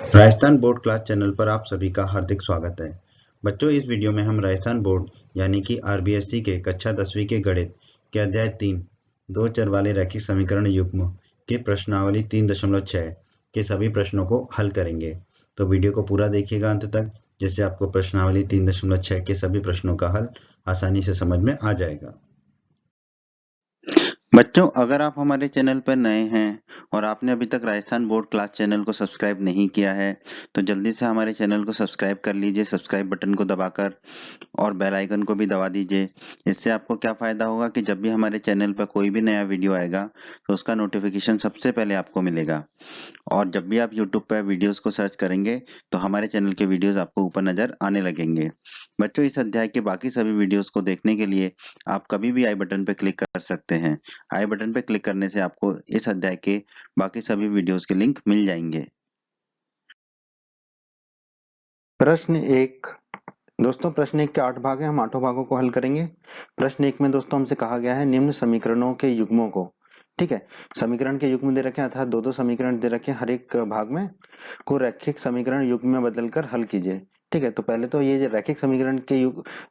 Rajasthan board class channel पर आप सभी का हार्दिक स्वागत है। बच्चों, इस वीडियो में हम राजस्थान बोर्ड यानी कि आरबीएससी के कक्षा 10वीं के गणित के अध्याय 3 दो चर वाले रैखिक समीकरण युग्म के प्रश्नावली 3.6 के सभी प्रश्नों को हल करेंगे। तो वीडियो को पूरा देखिएगा अंत तक, जिससे आपको प्रश्नावली 3.6 के सभी प्रश्नों का हल आसानी से समझ में आ जाएगा। बच्चों, अगर आप हमारे चैनल पर नए हैं और आपने अभी तक राजस्थान बोर्ड क्लास चैनल को सब्सक्राइब नहीं किया है, तो जल्दी से हमारे चैनल को सब्सक्राइब कर लीजिए, सब्सक्राइब बटन को दबाकर, और बेल आइकन को भी दबा दीजिए। इससे आपको क्या फ़ायदा होगा कि जब भी हमारे चैनल पर कोई भी नया वीडियो आएगा, तो उसका नोटिफिकेशन सबसे पहले आपको मिलेगा। और जब भी आप YouTube पर वीडियोस को सर्च करेंगे, तो हमारे चैनल के वीडियोस आपको ऊपर नज़र आने लगेंगे। बच्चों, इस अध्याय के बाकी सभी वीडियोस को देखने के लिए आप कभी भी आई बटन पर क्लिक कर सकते हैं। आई बटन पर क्लिक करने से आपको इस अध्याय के बाकी सभी वीडियोस के लिंक मिल जाएंगे। प्रश्न एक। दोस्तों, प्रश्न एक के 8 भाग हैं, हम 8 भागों को हल करेंगे। प्रश्न एक में दोस्तों हमसे कहा गया है निम्न समीकरणों के युग्मों को, ठीक है, समीकरण के युग्म दे रखे हैं, अर्थात दो समीकरण दे रखे हैं, हर एक भाग में को रैखिक समीकरण युग्म में बदलकर हल कीजिए। ठीक है, तो पहले तो ये रैखिक समीकरण के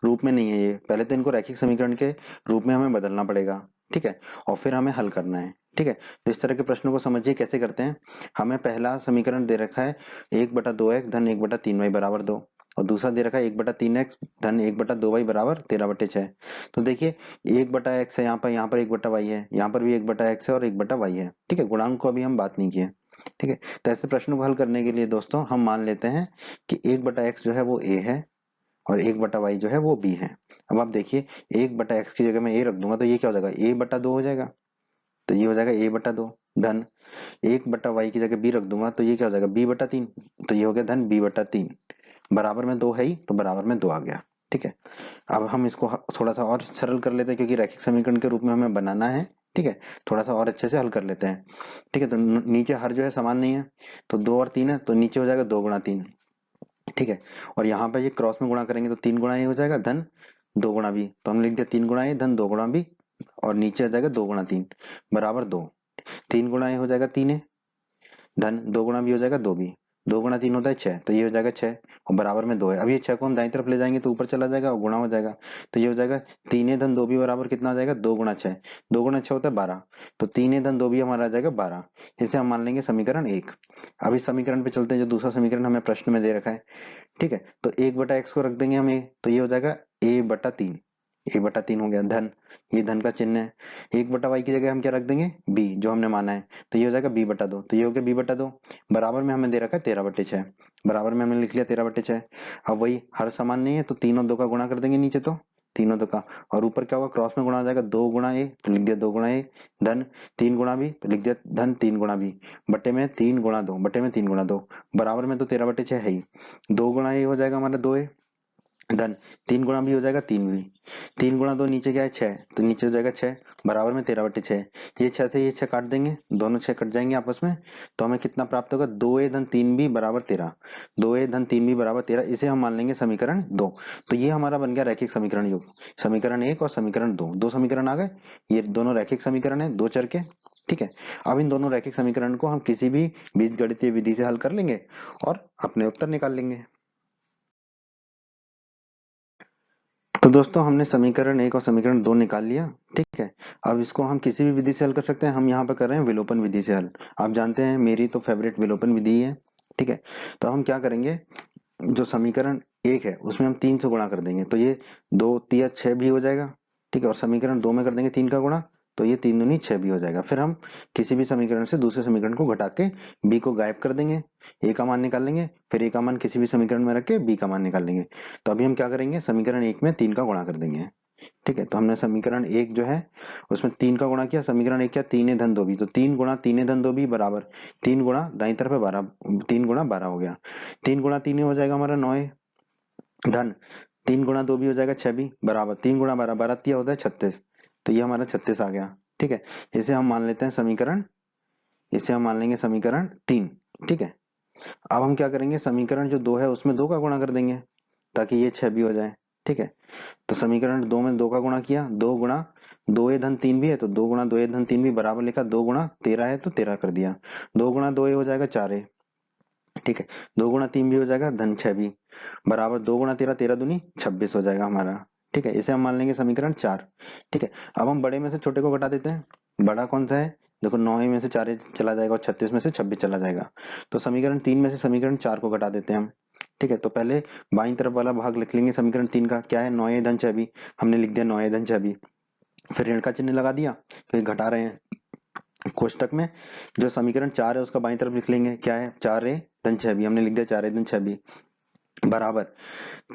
रूप में नहीं है, ये पहले तो इनको रैखिक समीकरण के रूप में हमें बदलना पड़ेगा। ठीक है, और फिर हमें हल करना है। ठीक है, तो इस तरह के प्रश्नों को समझिए कैसे करते हैं। हमें पहला समीकरण दे रखा है 1/2x धन 1/3y बराबर 2, और दूसरा दे रखा है 1/3x धन 1/2y बराबर 13/6। तो देखिए 1/x है, यहाँ पर 1/y है, यहाँ पर भी 1/x है और 1/y है। ठीक है, गुणांक को अभी हम बात नहीं किए। ठीक है, तो ऐसे प्रश्नों को हल करने के लिए दोस्तों हम मान लेते हैं कि 1/x जो है वो a है और 1/y जो है वो b है। अब आप देखिए 1/x की जगह मैं a रख दूंगा तो ये क्या हो जाएगा, a/2 हो जाएगा, तो ये हो जाएगा a/2 धन 1/y की जगह b रख दूंगा तो ये क्या हो जाएगा, b/3, तो ये हो गया धन b/3, बराबर में 2 है ही तो बराबर में 2 आ गया। ठीक है, अब हम इसको थोड़ा सा और सरल कर लेते हैं क्योंकि रैखिक समीकरण के रूप में हमें बनाना है। ठीक है, थोड़ा सा और अच्छे से हल कर लेते हैं। ठीक है, तो नीचे हर जो है समान नहीं है, तो 2 और 3 है तो नीचे हो जाएगा 2 × 3। ठीक है, और यहाँ पे ये क्रॉस में गुणा करेंगे तो 3 × a हो जाएगा धन 2 × b, तो हम लिख दिया 3 × a धन 2 × b, और नीचे आ जाएगा 2 × 3 बराबर 2। 3 × a हो जाएगा 3a धन 2 × b हो जाएगा 2b, 2 × 3 होता है 6, तो ये हो जाएगा 6 और बराबर में 2 है। अब ये 6 को हम दाईं तरफ ले जाएंगे तो ऊपर चला जाएगा और गुणा हो जाएगा, तो ये हो जाएगा 3a धन 2b बराबर कितना आ जाएगा, 2 × 6, 2 × 6 होता है 12, तो 3a धन 2b हमारा आ जाएगा 12। इसे हम मान लेंगे समीकरण 1। अब इस समीकरण पे चलते हैं जो दूसरा समीकरण हमें प्रश्न में दे रखा है। ठीक है, तो 1/x को रख देंगे हम a, तो ये हो जाएगा a/3, a/3 हो गया धन, ये धन का चिन्ह है। 1/y की जगह हम क्या रख देंगे, b जो हमने माना है, तो ये हो जाएगा b/2, तो ये हो गया b/2, बराबर में हमें दे रखा है 13/6, बराबर में हमने लिख लिया 13/6। अब वही हर समान नहीं है तो 3 और 2 का गुणा कर देंगे नीचे, तो 3 और 2 का, और ऊपर क्या होगा, क्रॉस में गुणा हो जाएगा 2 × a, तो लिख दिया 2 × a धन 3 × b, तो लिख दिया धन 3 × b, बटे में 3 × 2, बटे में 3 × 2, बराबर में तो 13/6 है ही। 2 × a हो जाएगा हमारा 2a धन 3 × b हो जाएगा 3b, 3 × 2 नीचे क्या है 6, तो नीचे हो जाएगा 6 बराबर में 13/6। ये 6 से ये 6 काट देंगे, दोनों 6 कट जाएंगे आपस में, तो हमें कितना प्राप्त होगा, 2a धन 3b बराबर 13, 2a धन 3b बराबर 13, इसे हम मान लेंगे समीकरण 2। तो ये हमारा बन गया रैखिक समीकरण युग्म, समीकरण 1 और समीकरण 2, दो समीकरण आ गए, ये दोनों रैखिक समीकरण है दो चर के। ठीक है, अब इन दोनों रैखिक समीकरण को हम किसी भी बीजगणितीय विधि से हल कर लेंगे और अपने उत्तर निकाल लेंगे। तो दोस्तों हमने समीकरण 1 और समीकरण 2 निकाल लिया। ठीक है, अब इसको हम किसी भी विधि से हल कर सकते हैं, हम यहाँ पर कर रहे हैं विलोपन विधि से हल। आप जानते हैं मेरी तो फेवरेट विलोपन विधि ही है। ठीक है, तो हम क्या करेंगे, जो समीकरण 1 है उसमें हम 3 से गुणा कर देंगे, तो ये 2 3 6 भी हो जाएगा। ठीक है, और समीकरण 2 में कर देंगे 3 का गुणा, तो ये 3 दूनी 6 भी हो जाएगा। फिर हम किसी भी समीकरण से दूसरे समीकरण को घटा के b को गायब कर देंगे, a का मान निकाल लेंगे, फिर a का मान किसी भी समीकरण में रख के b का मान निकाल लेंगे। तो अभी हम क्या करेंगे, समीकरण 1 में 3 का गुणा कर देंगे। ठीक है, तो हमने समीकरण 1 जो है उसमें 3 का गुणा किया, समीकरण 1 क्या 3a धन 2b, तो 3 गुणा 3a धन 2b बराबर 3 गुणा दाईं तरफ है 12, 3 गुणा 12 हो गया, 3 गुणा 3 हो जाएगा हमारा 9 धन 3 गुणा 2 भी हो जाएगा 6 भी बराबर 3 गुणा 12, 12 तिया होता है 36, तो ये हमारा 36 आ गया। ठीक है, इसे हम मान लेते हैं समीकरण, इसे हम मान लेंगे समीकरण 3। ठीक है, अब हम क्या करेंगे, समीकरण जो 2 है उसमें 2 का गुणा कर देंगे ताकि ये 6 भी हो जाए। ठीक है, तो समीकरण 2 में 2 का गुणा किया, 2 गुणा 2a धन 3 भी है तो 2 गुणा 2a धन 3 भी बराबर लिखा, 2 गुणा 13 है तो 13 कर दिया, 2 गुणा 2a हो जाएगा 4a ठीक है, 2 गुणा 3 भी हो जाएगा, धन 6 भी, बराबर 2 गुणा 13, 13 दूनी 26 हो जाएगा हमारा। ठीक है, इसे हम मान लेंगे समीकरण 4। ठीक है, अब हम बड़े में से छोटे को घटा देते हैं। बड़ा कौन सा है? देखो 9 में से 4 चला जाएगा और 36 में से 26 चला जाएगा, तो समीकरण 3 में से समीकरण 4 को घटा देते हैं हम। ठीक है, तो पहले बाईं तरफ वाला भाग लिख लेंगे समीकरण 3 का, क्या है 9 धन 6 भी, हमने लिख दिया 9 धन 6 भी, फिर ऋण का चिन्ह लगा दिया क्योंकि घटा रहे हैं। कोष्टक में जो समीकरण 4 है उसका बाईं तरफ लिख लेंगे, क्या है 4a धन 6b, हमने लिख दिया 4a धन 6b, बराबर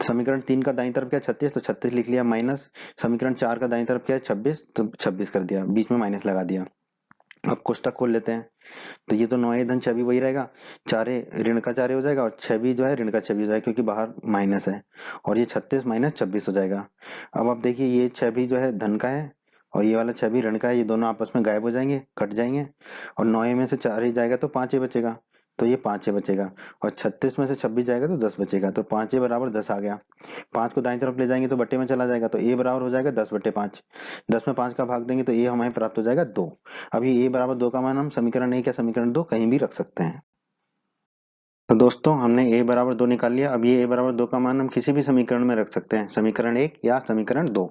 समीकरण 3 का दाईं तरफ क्या है 36, तो 36 लिख लिया, माइनस समीकरण 4 का दाईं तरफ क्या है 26, तो 26 कर दिया, बीच में माइनस लगा दिया। अब कोष्टक खोल लेते हैं, तो ये तो 9a धन 6b वही रहेगा, 4a ऋण का 4a हो जाएगा और 6b जो है ऋण का 6b हो जाएगा क्योंकि बाहर माइनस है, और ये 36 माइनस 26 हो जाएगा। अब आप देखिए ये 6b जो है धन का है और ये वाला 6b ऋण का है, ये दोनों आपस में गायब हो जाएंगे, कट जाएंगे, और 9a में से 4 ही जाएगा तो 5a बचेगा, तो ये 5a बचेगा, और 36 में से 26 जाएगा तो 10 बचेगा, तो 5a बराबर 10 आ गया। 5 को दाईं तरफ ले जाएंगे तो बट्टे में चला जाएगा, तो a बराबर हो जाएगा 10/5, 10 में 5 का भाग देंगे तो a हमें प्राप्त हो जाएगा 2। अभी a बराबर 2 का मान हम समीकरण 1 या समीकरण 2 कहीं भी रख सकते हैं। तो दोस्तों हमने a बराबर 2 निकाल लिया, अब ये a बराबर 2 का मान हम किसी भी समीकरण में रख सकते हैं, समीकरण 1 या समीकरण 2।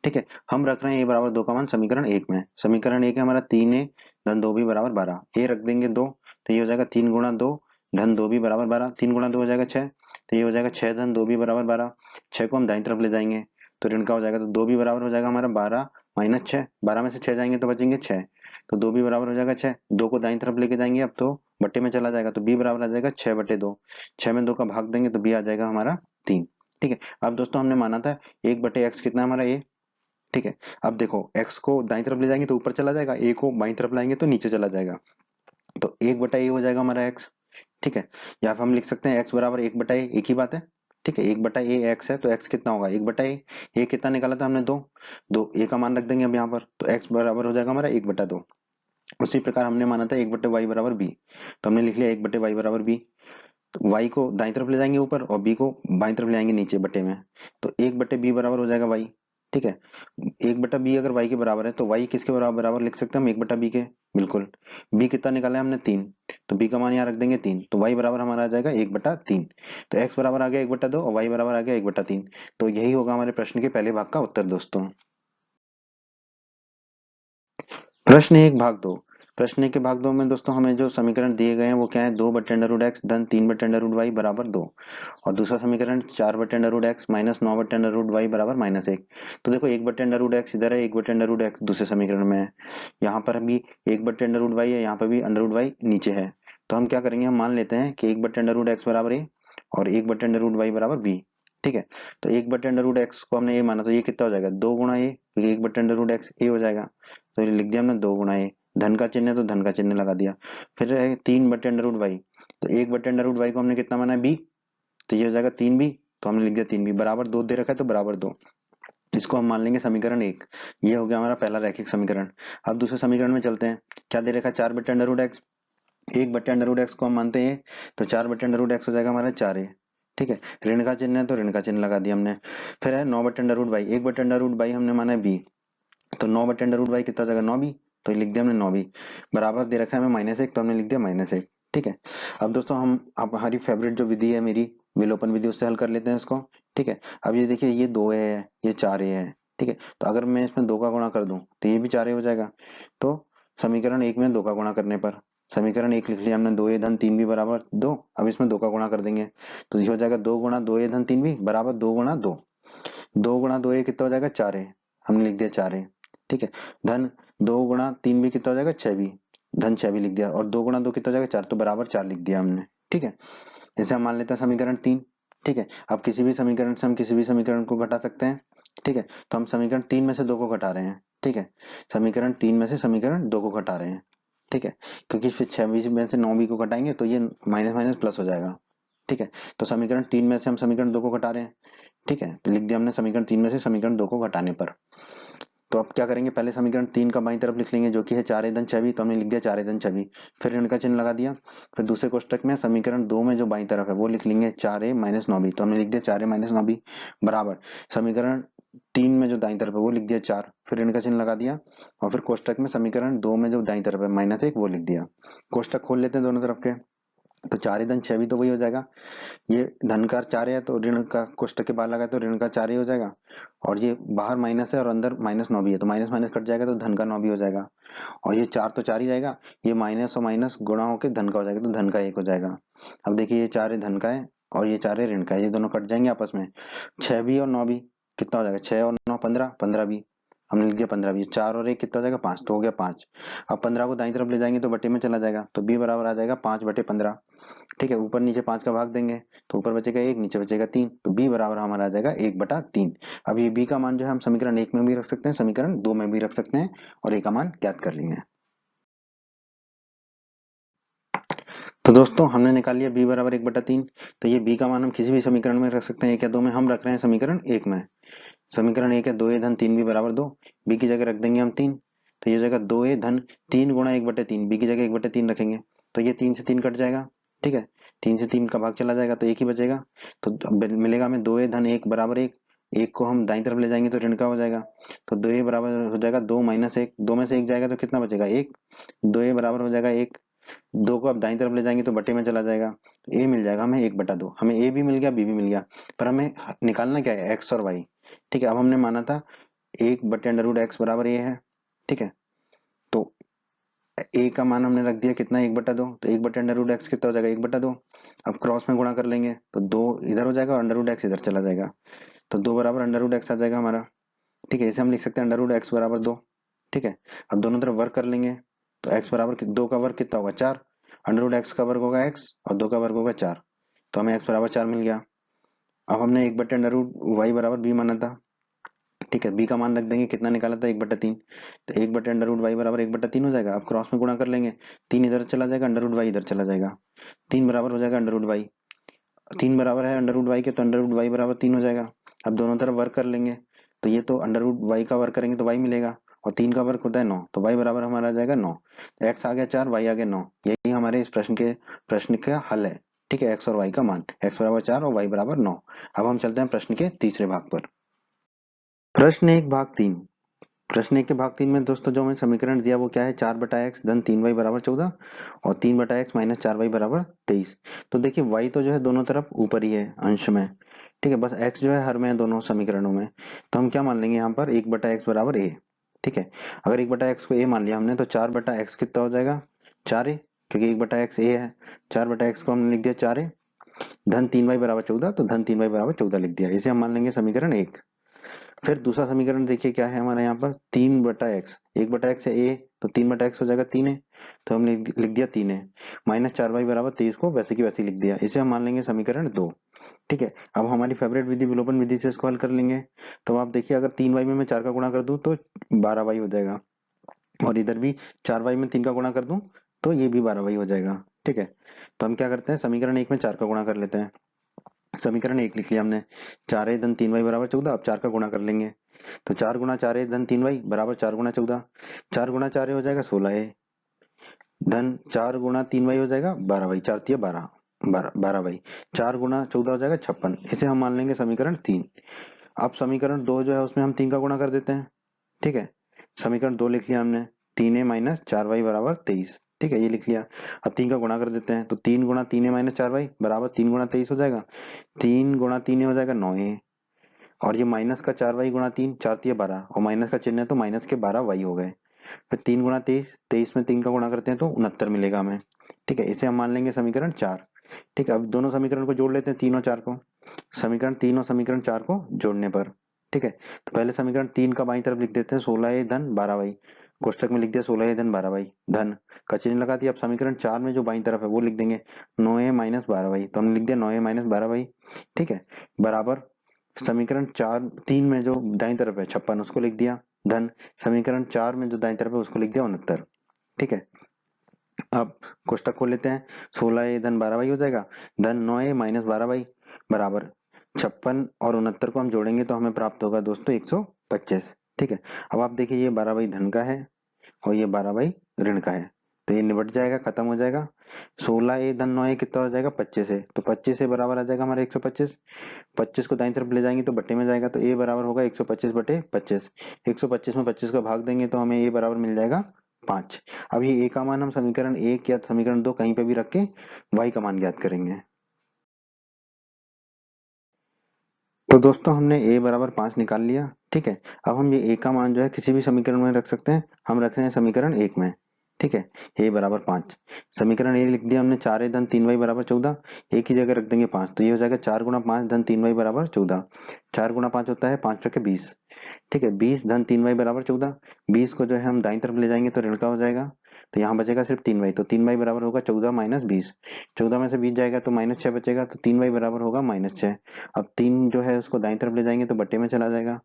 ठीक है, हम रख रहे हैं a बराबर 2 का मान समीकरण 1 में। समीकरण 1 है हमारा 3a धन 2b बराबर 12, a रख देंगे 2, तो ये हो जाएगा 3 गुणा 2 धन 2b बराबर 12, 3 गुणा 2 हो जाएगा 6, तो ये हो जाएगा 6 धन 2b बराबर 12, 6 को हम दाईं तरफ ले जाएंगे तो ऋण का हो जाएगा, तो 2b बराबर हो जाएगा हमारा 12 माइनस 6, 12 में से 6 जाएंगे तो बचेंगे 6, तो 2b बराबर हो जाएगा 6, 2 को दाईं तरफ लेके जाएंगे अब तो बट्टे में चला जाएगा, तो b बराबर आ जाएगा 6/2, 6 में 2 का भाग देंगे तो b आ जाएगा हमारा 3। ठीक है, अब दोस्तों हमने माना था 1/x कितना है हमारा a। ठीक है, अब देखो x को दाईं तरफ ले जाएंगे तो ऊपर चला जाएगा, a को बाईं तरफ लाएंगे तो नीचे चला जाएगा, तो 1/a हो जाएगा हमारा x। ठीक है, या फिर हम लिख सकते हैं x बराबर 1/a, एक ही बात है। ठीक है, 1/a x है तो x कितना होगा 1/a, a कितना निकाला था हमने 2, 2 a का मान रख देंगे अब यहाँ पर, तो x बराबर हो जाएगा हमारा 1/2। उसी प्रकार हमने माना था 1/y बराबर b, तो हमने लिख लिया 1/y बराबर b, तो y को दाईं तरफ ले जाएंगे ऊपर और b को बाईं तरफ ले आएंगे नीचे बटे में, तो 1/b बराबर हो जाएगा y। ठीक है, 1/b अगर y के बराबर है तो y किसके बराबर बराबर लिख सकते हैं हम 1/b के, बिल्कुल। b कितना निकाला है हमने 3, तो b का मान यहाँ रख देंगे 3, तो y बराबर हमारा आ जाएगा 1/3, तो x बराबर आ गया 1/2 और y बराबर आ गया 1/3, तो यही होगा हमारे प्रश्न के पहले भाग का उत्तर दोस्तों। प्रश्न एक भाग दो। प्रश्न एक के भाग दो में दोस्तों हमें जो समीकरण दिए गए हैं वो क्या है 2/√x धन 3/√y बराबर 2, और दूसरा समीकरण 4/√x माइनस 9/√y बराबर -1। तो देखो 1/√x इधर है, 1/√x दूसरे समीकरण में है, यहाँ पर भी 1/√y है, यहाँ पर भी √y नीचे है, तो हम क्या करेंगे हम मान लेते हैं कि 1/√x बराबर a और 1/√y बराबर b। ठीक है, तो 1/√x को हमने a माना तो ये कितना हो जाएगा 2 गुणा a, क्योंकि 1/√x a हो जाएगा, तो ये लिख दिया हमने 2 गुणा ए, धन का चिन्ह है तो धन का चिन्ह लगा दिया। फिर है 3/√y, तो 1/√y को हमने कितना माना है b, तो ये हो जाएगा 3b, तो हमने लिख दिया 3b, बराबर 2 दे रखा है तो बराबर 2, इसको हम मान लेंगे समीकरण 1। ये हो गया हमारा पहला रैखिक समीकरण। अब दूसरे समीकरण में चलते हैं, क्या दे रखा है 4/√x, 1/√x को हम मानते हैं तो 4/√x हो जाएगा हमारा 4a। ठीक है, ऋण का चिन्ह है तो ऋण का चिन्ह लगा दिया हमने। फिर है 9/√y, 1/√y हमने माना है b, तो 9/√y कितना हो जाएगा 9b, तो ये लिख दिया हमने 9b, बराबर दे रखा है हमें -1 तो हमने लिख दिया -1। ठीक है, अब दोस्तों हम अब हमारी फेवरेट जो विधि है मेरी विलोपन विधि उससे हल कर लेते हैं इसको। ठीक है, अब ये देखिए ये 2a है ये 4a है। ठीक है, तो अगर मैं इसमें 2 का गुणा कर दूं तो ये भी 4a हो जाएगा, तो समीकरण 1 में 2 का गुणा करने पर समीकरण 1 लिख लिया हमने 2a धन 3b बराबर 2, अब इसमें 2 का गुणा कर देंगे तो ये हो जाएगा 2 गुणा 2a धन 3b बराबर 2 गुणा 2, 2 गुणा 2a कितना हो जाएगा 4a, हमने लिख दिया 4a। ठीक है, धन 2 गुणा 3b कितना हो जाएगा 6b, धन 6b लिख दिया, और 2 गुणा 2 कितना हो जाएगा 4, तो बराबर 4 लिख दिया हमने। ठीक है, जैसे हम मान लेते हैं समीकरण 3। ठीक है, अब किसी भी समीकरण से हम किसी भी समीकरण को घटा सकते हैं। ठीक है, तो हम समीकरण 3 में से 2 को घटा रहे हैं। ठीक है, समीकरण 3 में से समीकरण 2 को घटा रहे हैं। ठीक है, क्योंकि फिर 6b में से 9b को घटाएंगे तो ये माइनस माइनस प्लस हो जाएगा। ठीक है, तो समीकरण 3 में से हम समीकरण 2 को घटा रहे हैं। ठीक है, तो लिख दिया हमने समीकरण 3 में से समीकरण 2 को घटाने पर। तो अब क्या करेंगे पहले समीकरण 3 का बाईं तरफ लिख लेंगे जो कि है 4a धन 6b, तो हमने लिख दिया 4a धन 6b, फिर ऋण का चिन्ह लगा दिया। फिर दूसरे कोष्टक में समीकरण 2 में जो बाईं तरफ है वो लिख लेंगे 4a माइनस 9b, तो हमने लिख दिया 4a माइनस 9b, बराबर समीकरण 3 में जो दाईं तरफ है वो लिख दिया 4, फिर ऋण का चिन्ह लगा दिया, और फिर कोष्टक में समीकरण 2 में जो दाईं तरफ है -1 वो लिख दिया। कोष्टक खोल लेते हैं दोनों तरफ के, तो 4 धन 6 भी तो वही हो जाएगा। ये धन का 4 है तो ऋण का कोष्टक के बाहर लगा तो ऋण का 4 ही हो जाएगा। और ये बाहर माइनस है और अंदर -9 भी है तो माइनस माइनस कट जाएगा तो धन का 9 भी हो जाएगा। और ये 4 तो 4 ही रहेगा, ये माइनस और माइनस गुणा होकर धन का हो जाएगा तो धन का 1 हो जाएगा। अब देखिए ये 4 धन का है और ये 4 ऋण का है, ये दोनों कट जाएंगे आपस में। 6 भी और 9 भी कितना हो जाएगा, 6 और 9 15, 15 भी हमने लिख दिया 15 भी, 4 और 1 कितना हो जाएगा 5, तो हो गया 5। अब 15 को दाईं तरफ ले जाएंगे तो बटे में चला जाएगा तो b बराबर आ जाएगा 5/15। ठीक है, ऊपर नीचे 5 का भाग देंगे तो ऊपर बचेगा 1, नीचे बचेगा 3, तो b बराबर हमारा आ जाएगा 1/3। अब ये b का मान जो है हम समीकरण 1 में भी रख सकते हैं, समीकरण 2 में भी रख सकते हैं और a का मान ज्ञात कर लेंगे। तो दोस्तों हमने निकाल लिया b बराबर 1/3। तो ये b का मान हम किसी भी समीकरण में रख सकते हैं, 1 या 2 में। हम रख रहे हैं समीकरण 1 में। समीकरण 1 है 2a धन 3b बराबर 2, b की जगह रख देंगे हम 3, तो ये हो जाएगा 2a धन 3 गुणा 1/3, b की जगह 1/3 रखेंगे तो ये 3 से 3 कट जाएगा। ठीक है, 3 से 3 का भाग चला जाएगा तो 1 ही बचेगा। तो अब मिलेगा हमें 2a धन 1 बराबर 1, 1 को हम दाईं तरफ ले जाएंगे तो ऋण का हो जाएगा। तो 2a बराबर हो जाएगा 2 माइनस 1, 2 में से 1 जाएगा तो कितना बचेगा 1, 2a बराबर हो जाएगा 1। 2 को अब दाईं तरफ ले जाएंगे तो बटे में चला जाएगा तो a मिल जाएगा हमें 1/2। हमें a भी मिल गया b भी मिल गया, पर हमें निकालना क्या है, x और y। ठीक है, अब हमने माना था 1/√x बराबर a है। ठीक है, तो a का मान हमने रख दिया कितना 1/2, तो 1/√x कितना हो जाएगा 1/2। अब क्रॉस में गुणा कर लेंगे तो 2 इधर हो जाएगा और √x इधर चला जाएगा तो 2 बराबर √x आ जाएगा हमारा। ठीक है, इसे हम लिख सकते हैं √x बराबर 2। ठीक है, अब दोनों तरफ वर्ग कर लेंगे तो x बराबर 2 का वर्ग कितना होगा 4, √x का वर्ग होगा x और 2 का वर्ग होगा 4, तो हमें x बराबर 4 मिल गया। अब हमने 1/√y बराबर b माना था। ठीक है, b का मान रख देंगे, कितना निकाला था 1/3, तो 1/√y बराबर 1/3 हो जाएगा। अब क्रॉस में गुणा कर लेंगे, 3 इधर चला जाएगा, √y इधर चला जाएगा, 3 बराबर हो जाएगा √y, 3 बराबर है √y के तो √y बराबर 3 हो जाएगा। अब दोनों तरफ वर्क कर लेंगे तो ये तो √y का वर्क करेंगे तो y मिलेगा और 3 का वर्क होता है 9, तो y बराबर हमारा आ जाएगा 9। तो x आ गया 4, y आ गया 9, यही हमारे इस प्रश्न का हल है। ठीक है, x और y का मान, x बराबर 4 और y बराबर 9। अब हम चलते हैं प्रश्न के तीसरे भाग पर। प्रश्न 1 भाग 3। प्रश्न 1 के भाग 3 में दोस्तों जो हमें समीकरण दिया वो क्या है, 4/x धन 3y बराबर 14 और 3/x माइनस 4y बराबर 23। तो देखिए y तो जो है दोनों तरफ ऊपर ही है अंश में। ठीक है, बस x जो है हर में है दोनों समीकरणों में, तो हम क्या मान लेंगे यहाँ पर 1/x बराबर a। ठीक है, अगर 1/x को a मान लिया हमने तो 4/x कितना हो जाएगा 4a, क्योंकि 1/x a है। 4/x को हमने लिख दिया 4a, धन 3y बराबर 14 तो धन 3y बराबर 14 लिख दिया, इसे हम मान लेंगे समीकरण 1। फिर दूसरा समीकरण देखिए क्या है हमारे यहाँ पर, 3/x, 1/x है a तो 3/x हो जाएगा 3a, तो हमने लिख दिया 3a, माइनस 4y बराबर 23 को वैसे की वैसे लिख दिया, इसे हम मान लेंगे समीकरण 2। ठीक है, अब हमारी फेवरेट विधि विलोपन विधि से इसको हल कर लेंगे। तो आप देखिए अगर 3y में मैं 4 का गुणा कर दूं तो 12y हो जाएगा और इधर भी 4y में 3 का गुणा कर दूं तो ये भी 12y हो जाएगा। ठीक है, तो हम क्या करते हैं समीकरण 1 में 4 का गुणा कर लेते हैं। समीकरण 1 लिख लिया हमने, 4a धन 3y बराबर 14, अब 4 का गुणा कर लेंगे तो 4 गुणा 4a धन 3y बराबर 4 गुणा 14, 4 गुणा 4a हो जाएगा 16a धन 4 गुणा 3y हो जाएगा 12y, 4 तिया 12, 12y, 4 गुणा 14 हो जाएगा 56, इसे हम मान लेंगे समीकरण 3। अब समीकरण 2 जो है उसमें हम 3 का गुणा कर देते हैं। ठीक है, समीकरण 2 लिख लिया हमने, 3a माइनस 4y बराबर 23। ठीक है, ये लिख लिया। अब 3 का गुणा कर देते हैं तो 3 गुणा 3a माइनस 4y बराबर 3 गुणा 23 हो जाएगा, 3 गुणा 3a हो जाएगा 9a और ये माइनस का 4y गुणा 3, 4 तिया 12 और माइनस का चिन्ह है तो माइनस के 12y हो गए। फिर 3 गुणा 23, 23 में 3 का गुणा करते हैं तो 69 मिलेगा हमें। ठीक है, इसे हम मान लेंगे समीकरण 4। ठीक है, अब दोनों समीकरण को जोड़ लेते हैं, 3 और 4 को, समीकरण 3 और समीकरण 4 को जोड़ने पर। ठीक है, तो पहले समीकरण 3 का बाईं तरफ लिख देते हैं 16a धन 12y, कोष्टक में लिख दिया 16a धन 12y, धन का चिन्ह लगा दिया। अब समीकरण 4 में जो बाईं तरफ है वो लिख देंगे 9a माइनस 12y, तो हमने लिख दिया 9a माइनस 12y। ठीक है, बराबर समीकरण 3 में जो दाईं तरफ है 56 उसको लिख दिया, धन समीकरण 4 में जो दाईं तरफ है उसको लिख दिया 69। ठीक है, अब कोष्टक खोल लेते हैं, 16a धन 12y हो जाएगा, धन 9a माइनस 12y बराबर 56 और 69 को हम जोड़ेंगे तो हमें प्राप्त होगा दोस्तों 125। ठीक है, अब आप देखिए ये 12y धन का है और ये 12y ऋण का है, तो ये निबट जाएगा, खत्म हो जाएगा। 16a धन 9a कितना हो जाएगा 25 है, तो 25 से बराबर आ जाएगा हमारा 125। 25 को दाईं तरफ ले जाएंगे तो बट्टे में जाएगा तो a बराबर होगा 125/25। 125 में 25 का भाग देंगे तो हमें a बराबर मिल जाएगा 5। अब ये a का मान हम समीकरण 1 या समीकरण 2 कहीं पे भी रख के y का मान ज्ञात करेंगे। तो दोस्तों हमने a बराबर 5 निकाल लिया, ठीक है। अब हम ये a का मान जो है किसी भी समीकरण में रख सकते हैं, हम रख रहे हैं समीकरण 1 में, ठीक है। a बराबर 5, समीकरण a लिख दिया हमने 4a धन 3y बराबर 14, a की जगह रख देंगे 5, तो ये हो जाएगा 4 गुणा 5 धन 3y बराबर 14। 4 गुणा 5 होता है 5 चौके 20, ठीक है। 20 धन 3y बराबर 14, 20 को जो है हम दाईं तरफ ले जाएंगे तो ऋण का हो जाएगा, तो यहाँ बचेगा सिर्फ 3y, तो 3y बराबर होगा 14 माइनस 20, 14 में से 20 जाएगा तो -6 बचेगा, तो 3y बराबर होगा -6। अब 3 जो है उसको दाईं तरफ ले जाएंगे तो बटे में चला जाएगा,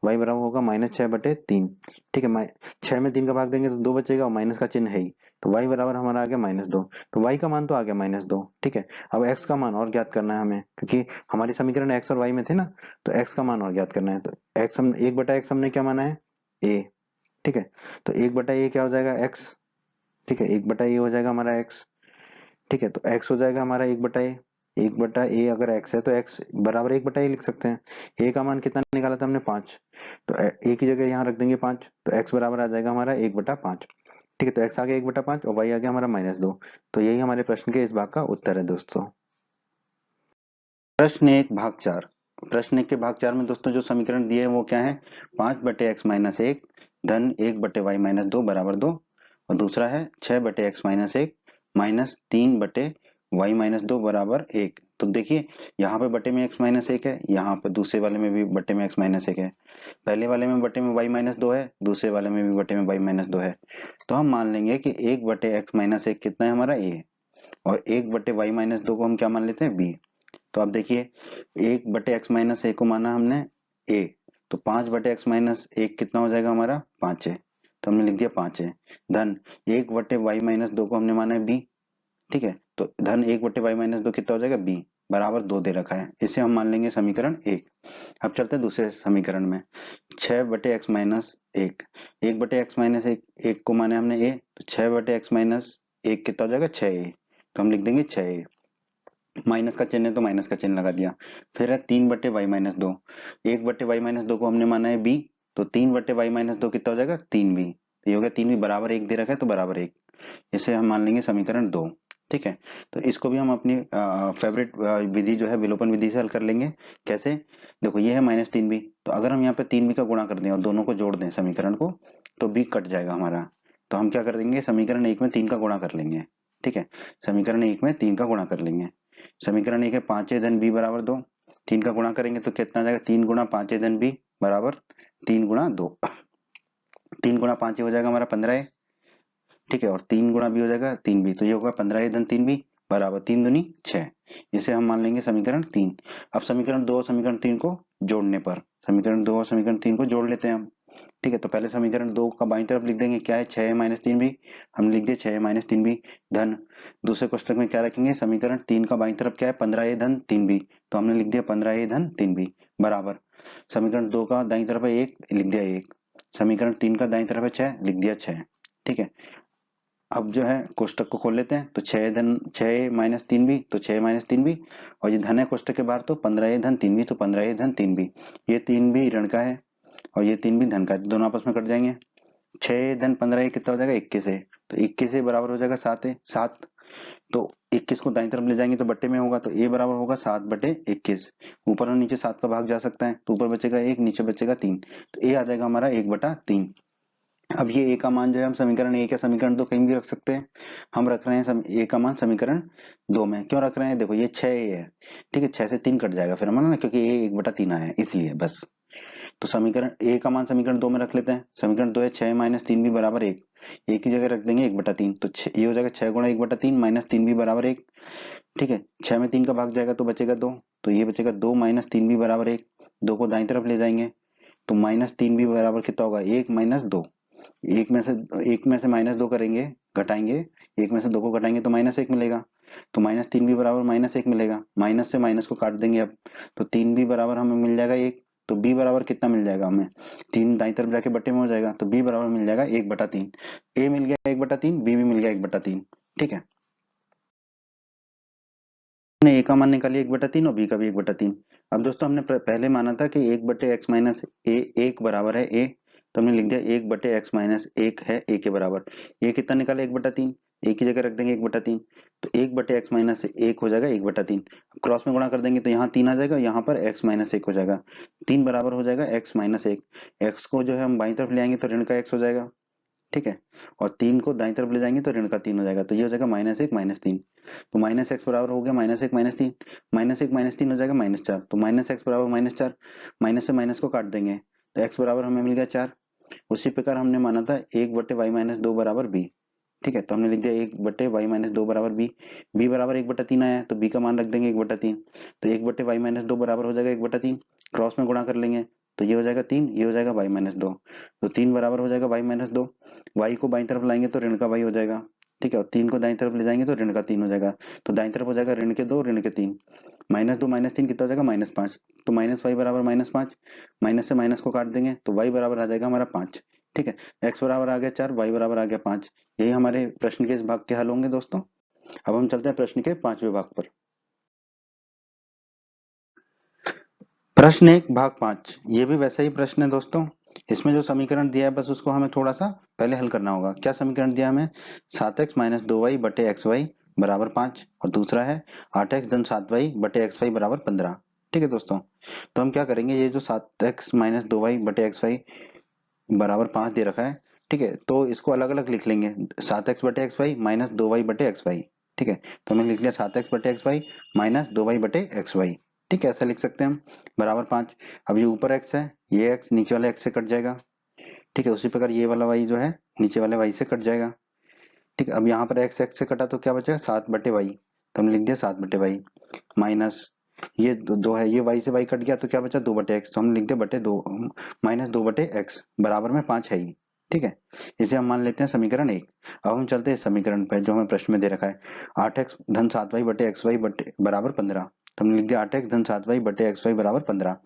y बराबर होगा -6 बटे 3, ठीक है। 6 में 3 का भाग देंगे तो 2 बचेगा और माइनस का चिन्ह है ही, तो y बराबर हमारा आ गया -2, तो y का मान तो आ गया -2, ठीक है। अब x का मान और ज्ञात करना है हमें, क्योंकि हमारी समीकरण x और y में थे ना, तो x का मान और ज्ञात करना है। तो x हम 1/x हमने क्या माना है a, ठीक है। तो 1/a क्या हो जाएगा x, ठीक है। 1/a हो जाएगा हमारा x, ठीक है। तो x हो जाएगा हमारा 1/a, 1/a अगर x है तो x बराबर 1/a लिख सकते हैं। a का मान कितना निकाला था हमने 5, तो a की जगह यहाँ रख देंगे 5, तो x बराबर आ जाएगा हमारा 1/5, ठीक है। तो x आ गया 1/5 और y आ गया हमारा -2, तो यही हमारे प्रश्न के इस भाग का उत्तर है दोस्तों। प्रश्न 1 भाग 4। प्रश्न 1 के भाग 4 में दोस्तों जो समीकरण दिए हैं वो क्या है, 5/x-1 धन 1/y-2 बराबर 2, और दूसरा है 6/x-1 माइनस 3/y-2 बराबर 1। तो देखिए यहाँ पे बटे में x-1 है, यहाँ पे दूसरे वाले में भी बटे में x-1 है, पहले वाले में बटे में y-2 है, दूसरे वाले में भी बटे में y-2 है। तो हम मान लेंगे कि 1/x-1 कितना है हमारा a, और 1/y-2 को हम क्या मान लेते हैं b। तो अब देखिए 1/x-1 को माना हमने a, तो 5/x-1 कितना हो जाएगा हमारा 5 है, तो हमने लिख दिया 5 है, धन 1/y-2 को हमने माना है b, ठीक है। तो धन 1/y-2 कितना हो जाएगा b बराबर 2 दे रखा है, इसे हम मान लेंगे समीकरण 1। अब चलते हैं दूसरे समीकरण में, 6/x-1, 1/x-1 को माने हमने a, तो 6/x-1 कितना हो जाएगा 6a, तो हम लिख देंगे 6a, माइनस का चिन्ह है तो माइनस का चिन्ह लगा दिया। फिर है 3/y-2, 1/y-2 को हमने माना है b, तो 3/y-2 कितना हो जाएगा 3b, तो ये हो गया 3b बराबर 1 दे रखा है तो बराबर 1, इसे हम मान लेंगे समीकरण 2, ठीक है। तो इसको भी हम अपनी फेवरेट विधि जो है विलोपन विधि से हल कर लेंगे। कैसे, देखो ये है -3b, तो अगर हम यहाँ पे 3b का गुणा कर दें और दोनों को जोड़ दें समीकरण को, तो b कट जाएगा हमारा। तो हम क्या कर देंगे, समीकरण 1 में 3 का गुणा कर लेंगे, ठीक है। समीकरण 1 में 3 का गुणा कर लेंगे। समीकरण 1 है 5a धन b बराबर 2, 3 का गुणा करेंगे तो कितना आ जाएगा 3 गुणा 5a धन b बराबर 3 गुणा 2, 3 गुणा 5a हो जाएगा हमारा 15a, ठीक है, और 3 गुणा b हो जाएगा 3b, तो ये होगा 15a धन 3b बराबर 3 दूनी 6, इसे हम मान लेंगे समीकरण 3। अब समीकरण 2 और समीकरण 3 को जोड़ने पर, समीकरण 2 और समीकरण 3 को जोड़ लेते हैं हम, ठीक है। तो पहले समीकरण 2 का बाईं तरफ लिख देंगे, क्या है 6a माइनस 3b, हमने लिख दिया 6a माइनस 3b, धन दूसरे कोष्टक में क्या रखेंगे, समीकरण 3 का बाईं तरफ क्या है 15a धन 3b, तो हमने लिख दिया 15a धन 3b बराबर समीकरण 2 का दाईं तरफ है 1, लिख दिया 1, समीकरण 3 का दाईं तरफ है 6, लिख दिया 6, ठीक है। अब जो है कोष्टक को खोल लेते हैं, तो 6 माइनस 3b, तो 6 माइनस 3b, और ये धन है कोष्टक के बाहर, तो 15a धन 3b, तो 15a धन 3b, ये 3b ऋण का है और ये 3b धन का है, दोनों आपस में कट जाएंगे। 6 धन 15 कितना हो जाएगा 21 है, तो 21 बराबर हो जाएगा 7 है, 7, तो 21 को दाईं तरफ ले जाएंगे तो बट्टे में होगा, तो a बराबर होगा 7/21, ऊपर और नीचे 7 का भाग जा सकता है, तो ऊपर बचेगा 1, नीचे बचेगा 3, तो a आ जाएगा हमारा 1/3। अब ये a का मान जो है हम समीकरण 1 या समीकरण 2 कहीं भी रख सकते हैं, हम रख रहे हैं a का मान समीकरण 2 में, क्यों रख रहे हैं, देखो ये 6a है, ठीक है, 6 से 3 कट जाएगा फिर हमारा ना, क्योंकि a 1/3 आया है इसलिए बस। तो समीकरण a का मान समीकरण 2 में रख लेते हैं, समीकरण 2 है 6 माइनस 3b बराबर 1, a की जगह रख देंगे 1/3, तो ये हो जाएगा 6 गुणा 1/3 माइनस 3b बराबर 1, ठीक है। 6 में 3 का भाग जाएगा तो बचेगा 2, तो ये बचेगा 2 माइनस 3b बराबर 1, 2 को दाईं तरफ ले जाएंगे तो माइनस 3b बराबर कितना होगा 1 माइनस 2, एक में से -2 करेंगे, घटाएंगे, एक में से 2 को घटाएंगे तो -1 मिलेगा, तो -3b बराबर -1 मिलेगा, माइनस से माइनस को काट देंगे अब, तो 3b बराबर हमें मिल जाएगा 1, तो b बराबर कितना मिल जाएगा हमें, 3 दाईं तरफ जाके बट्टे में हो जाएगा, तो b बराबर मिल जाएगा 1/3, a मिल गया 1/3, b भी मिल गया 1/3, ठीक है। हमने a का मान निकालिए 1/3 और b का भी 1/3। अब दोस्तों हमने पहले माना था कि 1/x माइनस a 1 बराबर है a, तो हमने लिख दिया 1/x माइनस 1 है a के बराबर। ये कितना निकाला 1/3, a की जगह रख देंगे 1/3, तो 1/x माइनस 1 हो जाएगा 1/3। क्रॉस में गुणा कर देंगे तो यहाँ 3 आ जाएगा, यहाँ पर x माइनस 1 हो जाएगा। 3 बराबर हो जाएगा x माइनस 1। x को जो है हम बाईं तरफ ले आएंगे तो ऋण का x हो जाएगा, ठीक है, और 3 को दाईं तरफ ले जाएंगे तो ऋण का 3 हो जाएगा, तो ये हो जाएगा -1 -3। तो माइनस एक्स बराबर हो गया -1 -3, -1 -3 हो जाएगा -4, तो -x बराबर -4, माइनस से माइनस को काट देंगे तो x बराबर हमें मिल गया 4। उसी प्रकार हमने माना था 1/y-2 बराबर b, ठीक है, तो हमने लिख दिया 1/y-2 बराबर b बराबर 1/3 आया है तो b का मान रख देंगे 1/3, तो 1/y-2 बराबर हो जाएगा 1/3। क्रॉस में गुणा कर लेंगे तो ये हो जाएगा 3, ये हो जाएगा y-2, तो 3 बराबर हो जाएगा y-2। y को बाईं तरफ लाएंगे तो ऋण का y हो जाएगा, ठीक है, और 3 को दाईं तरफ ले जाएंगे तो ऋण का 3 हो जाएगा, तो दाईं तरफ हो जाएगा ऋण के 2 ऋण के 3, -2 -3 कितना हो जाएगा -5, तो -y बराबर -5, माइनस से माइनस को काट देंगे तो y बराबर आ जाएगा हमारा 5, ठीक है, x बराबर आ गया 4, y बराबर आ गया 5। यही हमारे प्रश्न के इस भाग के हल होंगे दोस्तों। अब हम चलते हैं प्रश्न के 5वें भाग पर। प्रश्न 1 भाग 5, ये भी वैसा ही प्रश्न है दोस्तों। इसमें जो समीकरण दिया है बस उसको हमें थोड़ा सा पहले हल करना होगा। क्या समीकरण दिया हमें? 7x माइनस 2y बटे एक्स वाई बराबर 5, और दूसरा है 8x धन 7y बटे एक्स वाई बराबर 15। ठीक है दोस्तों, तो हम क्या करेंगे, ये जो 7x माइनस 2y बटे एक्स वाई बराबर 5 दे रखा है, ठीक है, तो इसको अलग अलग लिख लेंगे, 7x बटे एक्स वाई माइनस 2y बटे एक्स वाई। ठीक है, तो हमने लिख लिया 7x बटे एक्स वाई माइनस 2y बटे एक्स वाई। ठीक है, ऐसा लिख सकते हैं हम, बराबर 5। अब ये ऊपर x है, ये x नीचे वाले x से कट जाएगा, ठीक है, उसी प्रकार ये वाला y जो है नीचे वाले y से कट जाएगा। ठीक है, अब यहाँ पर x से कटा तो क्या बचेगा 7 बटे वाई, तो हमने लिख दिया 7 बटे वाई माइनस ये दो है, ये y से y कट गया तो क्या बचा 2 बटे एक्स, तो हमने लिख दिया बटे 2 माइनस 2 बटे एक्स बराबर में 5 है ही। ठीक है, इसे हम मान लेते हैं समीकरण 1। अब हम चलते हैं समीकरण पे जो हमें प्रश्न में दे रखा है, 8x धन 7y बटे एक्स वाई बटे बराबर 15, तो हमने लिख दिया 8x धन 7y बटे एक्स वाई बराबर 15।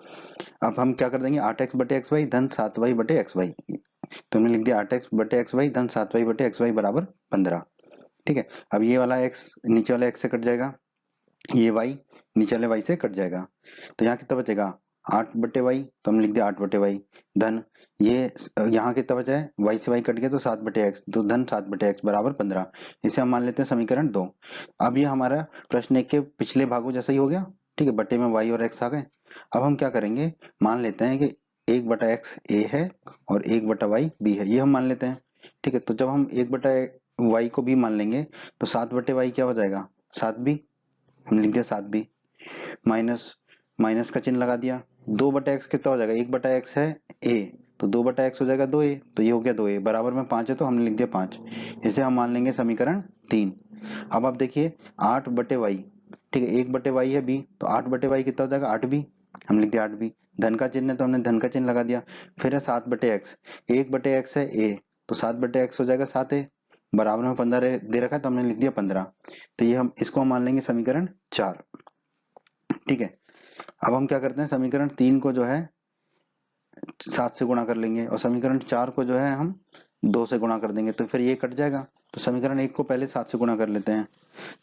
अब हम क्या कर देंगे 8x बटे एक्स वाई धन 7y बटे एक्स वाई, तो हमने लिख दिया 8x बटे एक्स वाई धन 7y बटे एक्स वाई बराबर 15। ठीक है, अब ये वाला x नीचे वाले x से कट जाएगा, ये y नीचे वाले y से कट जाएगा, तो यहाँ कितना बचेगा 8 बटे वाई, तो हमने लिख दिया 8 बटे वाई धन ये यहाँ कितना बचा है y से y कट गया तो 7 बटे एक्स, तो धन 7 बटे एक्स बराबर 15। इसे हम मान लेते हैं समीकरण 2। अब ये हमारा प्रश्न 1 के पिछले भागों जैसा ही हो गया। ठीक है, बटे में y और x आ गए। अब हम क्या करेंगे, मान लेते हैं कि 1 बटा एक्स ए है और 1 बटा वाई बी है, ये हम मान लेते हैं। ठीक है, तो जब हम 1 बटा वाई को भी मान लेंगे तो 7 बटे वाई क्या हो जाएगा 7 बी, हम लिख दिया 7 बी माइनस माइनस का चिन्ह लगा दिया। 2 बटा एक्स कितना हो जाएगा 1 बटा एक्स है ए, तो 2 बटा एक्स हो जाएगा 2a, तो ये हो गया 2a बराबर में 5 है तो हमने लिख दिया 5। इसे हम मान लेंगे समीकरण 3। अब आप देखिए 8 बटे वाई, ठीक है, 1 बटे वाई है b, तो 8 बटे वाई कितना हो जाएगा 8b, हम लिख दिया 8b। धन का चिन्ह है तो हमने धन का चिन्ह लगा दिया। फिर है 7 बटे एक्स, 1 बटे एक्स है a, तो 7 बटे एक्स हो जाएगा 7a बराबर में 15 दे रखा है तो हमने लिख दिया 15। तो ये हम इसको हम मान लेंगे समीकरण 4। ठीक है, अब हम क्या करते हैं समीकरण 3 को जो है 7 से गुणा कर लेंगे और समीकरण 4 को जो है हम 2 से गुणा कर देंगे, तो फिर ये कट जाएगा। तो समीकरण 1 को पहले 7 से गुणा कर लेते हैं,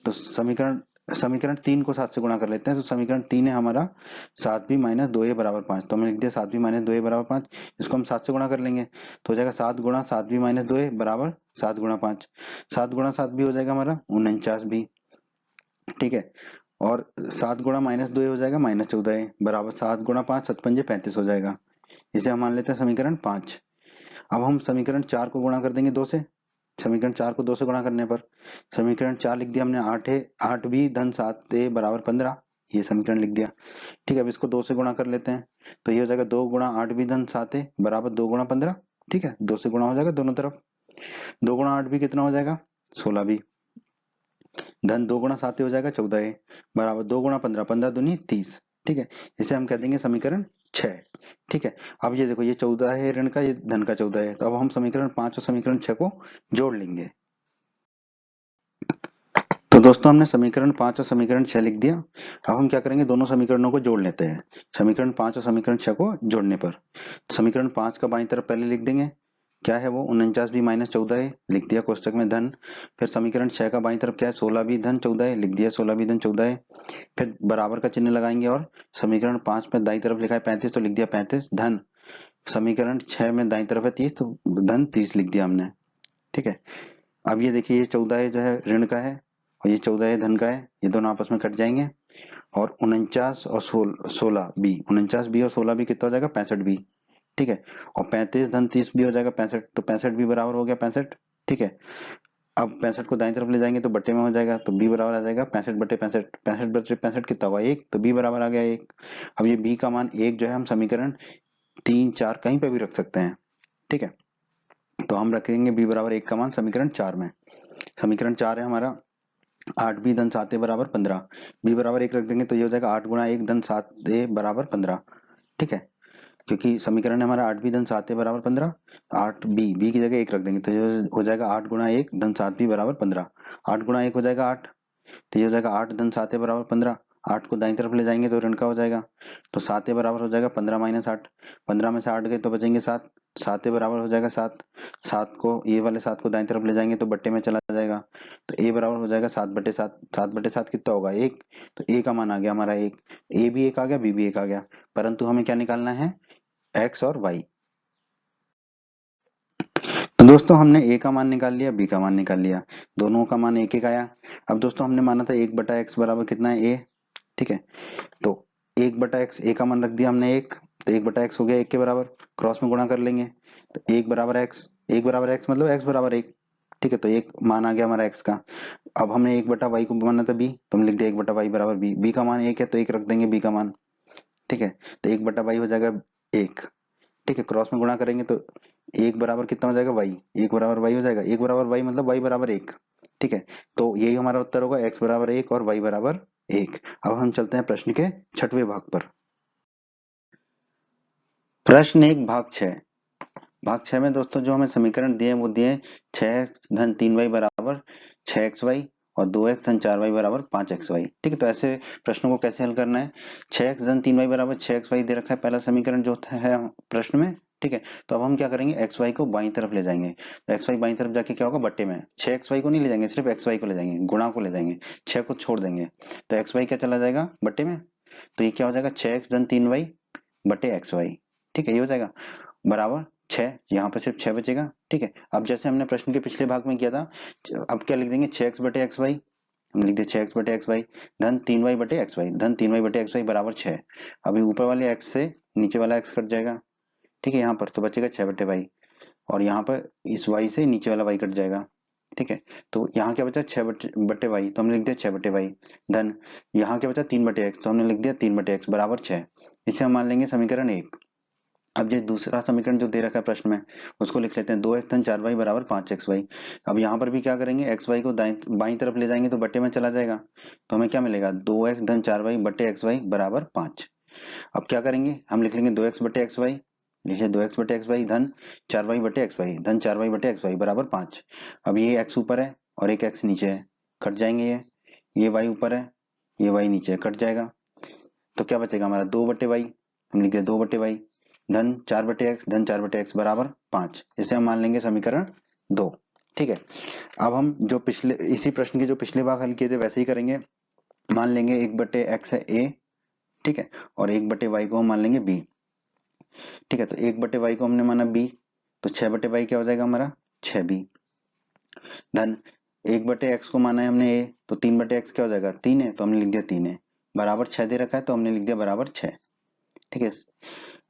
तो समीकरण समीकरण 3 को 7 से गुणा कर लेते हैं, तो समीकरण 3 है हमारा 7b माइनस 2a बराबर 5, तो हमने लिख दिया 7b माइनस 2a बराबर 5। इसको हम 7 से गुणा कर लेंगे तो हो जाएगा 7 गुणा 7b माइनस 2a बराबर 7 गुणा 5, 7 गुणा 7b हो जाएगा हमारा 49b। ठीक है, और 7 गुणा माइनस 2 हो जाएगा -14 बराबर 7 गुणा 5 7 पंजे 35 हो जाएगा। इसे हम मान लेते हैं समीकरण 5। अब हम समीकरण 4 को गुणा कर देंगे 2 से, समीकरण 4 को 2 से गुणा करने पर समीकरण 4 लिख दिया हमने 8 है 8b धन 7a बराबर 15, ये समीकरण लिख दिया। ठीक है, अब इसको 2 से गुणा कर लेते हैं तो ये हो जाएगा 2 गुणा 8b धन 7a बराबर 2 गुणा 15। ठीक है, 2 से गुणा हो जाएगा दोनों तरफ, 2 गुणा 8b कितना हो जाएगा 16b धन 2 गुणा 7 हो जाएगा 14 बराबर 2 गुणा 15 15 दूनी 30। ठीक है, इसे हम कह देंगे समीकरण 6। ठीक है, अब ये देखो ये 14 है ऋण का, ये धन का 14 है, तो अब हम समीकरण 5 और समीकरण 6 को जोड़ लेंगे। तो दोस्तों हमने समीकरण 5 और समीकरण 6 लिख दिया। अब हम क्या करेंगे दोनों समीकरणों को जोड़ लेते हैं, समीकरण 5 और समीकरण 6 को जोड़ने पर समीकरण 5 का बाईं तरफ पहले लिख देंगे, क्या है वो 49b माइनस 14 है, लिख दिया कोष्टक में धन। फिर समीकरण 6 का बाईं तरफ क्या है 16b धन 14 है, लिख दिया 16b धन 14 है। फिर बराबर का चिन्ह लगाएंगे और समीकरण 5 में दाईं तरफ लिखा है 35, तो लिख दिया 35 धन समीकरण 6 में दाईं तरफ है 30, तो धन 30 लिख दिया हमने। ठीक है, अब ये देखिए ये 14 जो है ऋण का है और ये 14 धन का है, ये दोनों आपस में कट जाएंगे। और 49 और 16 बी, 49 बी और 16 बी कितना हो जाएगा 65 बी। ठीक है, और 35 धन 30 भी हो जाएगा 65, तो 65 भी बराबर हो गया 65। ठीक है, अब 65 को दाईं तरफ ले जाएंगे तो बट्टे में हो जाएगा, तो बी बराबर आ जाएगा 65 बटे 65, 65 बटे 65 कितना हुआ 1, तो बी बराबर आ गया 1। अब ये बी का मान 1 जो है हम समीकरण 3 4 कहीं पे भी रख सकते हैं। ठीक है, तो हम रखेंगे बी बराबर 1 का मान समीकरण 4 में। समीकरण 4 है हमारा 8 बी धन 7 ए बराबर 15, बी बराबर 1 रख देंगे तो ये हो जाएगा 8 गुणा 1 धन 7 ए बराबर 15। ठीक है, क्योंकि समीकरण है हमारा 8 बी धन 7 ए बराबर 15, 8 बी की जगह 1 रख देंगे तो ये हो जाएगा 8 गुणा 1 धन 7 बी बराबर 15। 8 गुणा 1 हो जाएगा 8, तो ये हो जाएगा 8 धन 7 ए बराबर 15। 8 को दाईं तरफ ले जाएंगे तो ऋण का हो जाएगा, तो 7 ए बराबर हो जाएगा 15 माइनस 8, 15 में से 8 गए तो बचेंगे 7, 7 ए बराबर हो जाएगा 7। 7 को ये वाले 7 को दाईं तरफ ले जाएंगे तो बट्टे में चला जाएगा, तो ए बराबर हो जाएगा 7 बटे 7, 7 बटे 7 कितना होगा 1, तो ए का मान आ गया हमारा 1। ए भी 1 आ गया, बी भी 1 आ गया, परंतु हमें क्या निकालना है एक्स और वाई। तो दोस्तों हमने ए का मान निकाल लिया, बी का मान निकाल लिया, दोनों का मान एक एक आया। अब दोस्तों हमने माना था 1 बटा एक्स बराबर कितना है ए। ठीक है, तो 1 बटा एक्स ए का मान रख दिया हमने 1, तो 1 बटा एक्स हो गया 1 के बराबर, क्रॉस में गुणा कर लेंगे तो 1 बराबर एक्स, 1 बराबर एक्स मतलब एक्स बराबर 1। ठीक है, तो एक मान आ गया हमारा एक्स का। अब हमने 1 बटा वाई को माना था बी, तो हम लिख दिया 1 बटा वाई बराबर बी, बी का मान 1 है तो 1 रख देंगे बी का मान। ठीक है, तो 1 बटा वाई हो जाएगा 1। ठीक है, क्रॉस में गुणा करेंगे तो 1 बराबर कितना हो जाएगा वाई, 1 बराबर वाई हो जाएगा, 1 बराबर वाई मतलब वाई बराबर 1। ठीक है, तो यही हमारा उत्तर होगा एक्स बराबर 1 और वाई बराबर 1। अब हम चलते हैं प्रश्न के 6वें भाग पर। प्रश्न 1 भाग 6। भाग 6 में दोस्तों जो हमें समीकरण दिए वो दिए 6x धन 3y बराबर 6xy और 2x धन 4y बराबर 5xy। ठीक है, तो ऐसे प्रश्नों को कैसे हल करना है। 6x धन 3y बराबर 6xy दे रखा है पहला समीकरण जो है प्रश्न में। ठीक है, तो अब हम क्या करेंगे xy को बाईं तरफ ले जाएंगे, तो xy बाईं तरफ जाके क्या होगा बट्टे में, 6xy को नहीं ले जाएंगे, सिर्फ xy को ले जाएंगे, गुणा को ले जाएंगे, 6 को छोड़ देंगे, तो xy क्या चला जाएगा बट्टे में, तो ये क्या हो जाएगा 6x धन 3y बटे xy। ठीक है, ये हो जाएगा बराबर 6, यहाँ पे सिर्फ 6 बचेगा। ठीक है, अब जैसे हमने प्रश्न के पिछले भाग में किया था, अब क्या लिख देंगे 6x बटे एक्स वाई, हम लिख दिए 6x बटे एक्स वाई धन 3y बटे एक्स वाई, धन 3y बटे एक्स वाई बराबर 6। अभी ऊपर वाले x से नीचे वाला x कट जाएगा। ठीक है, यहाँ पर तो बचेगा 6 बटे वाई, और यहाँ पर इस y से नीचे वाला y कट जाएगा। ठीक है, तो यहाँ क्या बचा 6 बटे वाई, तो हमने लिख दिया 6 बटे वाई, धन यहाँ क्या बचा 3 बटे एक्स, तो हमने लिख दिया 3 बटे एक्स बराबर 6। इसे हम मान लेंगे समीकरण 1। अब जो दूसरा समीकरण जो दे रखा है प्रश्न में उसको लिख लेते हैं 2x धन 4y बराबर 5xy। अब यहाँ पर भी क्या करेंगे xy को बाईं तरफ ले जाएंगे तो बट्टे में चला जाएगा, तो हमें क्या मिलेगा 2x धन 4y बटे xy बराबर 5। अब क्या करेंगे हम लिख लेंगे 2x बटे xy, लिखिए 2x बटे xy धन 4y बटे xy, धन 4y बटे xy बराबर 5। अब ये x ऊपर है और एक x नीचे है, कट जाएंगे ये y ऊपर है ये y नीचे है, कट जाएगा, तो क्या बचेगा हमारा 2 बटे वाई, हम लिख दिया 2 बटे वाई धन 4 बटे एक्स, धन 4 बटे एक्स बराबर 5। इसे हम मान लेंगे समीकरण 2। ठीक है, अब हम जो पिछले इसी प्रश्न के जो पिछले भाग हल किए थे वैसे ही करेंगे। मान लेंगे 1 बटे एक्स है ए, ठीक है, और 1 बटे वाई को हम मान लेंगे बी। ठीक है, तो 1 बटे वाई को हमने माना बी, तो 6 बटे वाई क्या हो जाएगा हमारा 6 बी, धन 1 बटे एक्स को माना है हमने ए, तो 3 बटे एक्स क्या हो जाएगा 3 है, तो हमने लिख दिया 3 है, बराबर 6 दे रखा है तो हमने लिख दिया बराबर 6। ठीक है,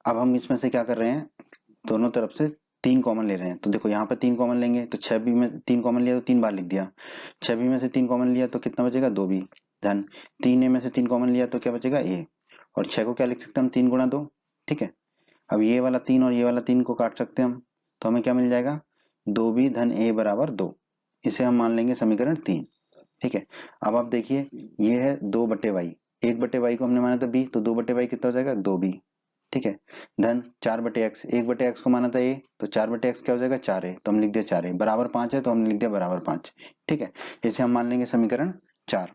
अब हम इसमें से क्या कर रहे हैं दोनों तरफ से 3 कॉमन ले रहे हैं, तो देखो यहाँ पे 3 कॉमन लेंगे तो 6 बी में 3 कॉमन लिया तो 3 बार लिख दिया, 6 बी में से 3 कॉमन लिया तो कितना बचेगा 2 बी, धन 3 ए में से 3 कॉमन लिया तो क्या बचेगा ए, और 6 को क्या लिख सकते हैं हम 3 गुणा 2। ठीक है, अब ये वाला 3 और ये वाला 3 को काट सकते हैं हम, तो हमें क्या मिल जाएगा 2 बी धन ए बराबर 2। इसे हम मान लेंगे समीकरण 3। ठीक है, अब आप देखिए ये है 2 बटे वाई, 1 बटे वाई को हमने माना था बी, तो 2 बटे वाई कितना हो जाएगा 2 बी। ठीक है, धन 4 बटे एक्स, 1 बटे एक्स को माना था ए, तो 4 बटे एक्स क्या हो जाएगा 4 है, तो हम लिख दिया 4 है, बराबर 5 है तो हमने लिख दिया बराबर 5। ठीक है, इसे हम मान लेंगे समीकरण 4।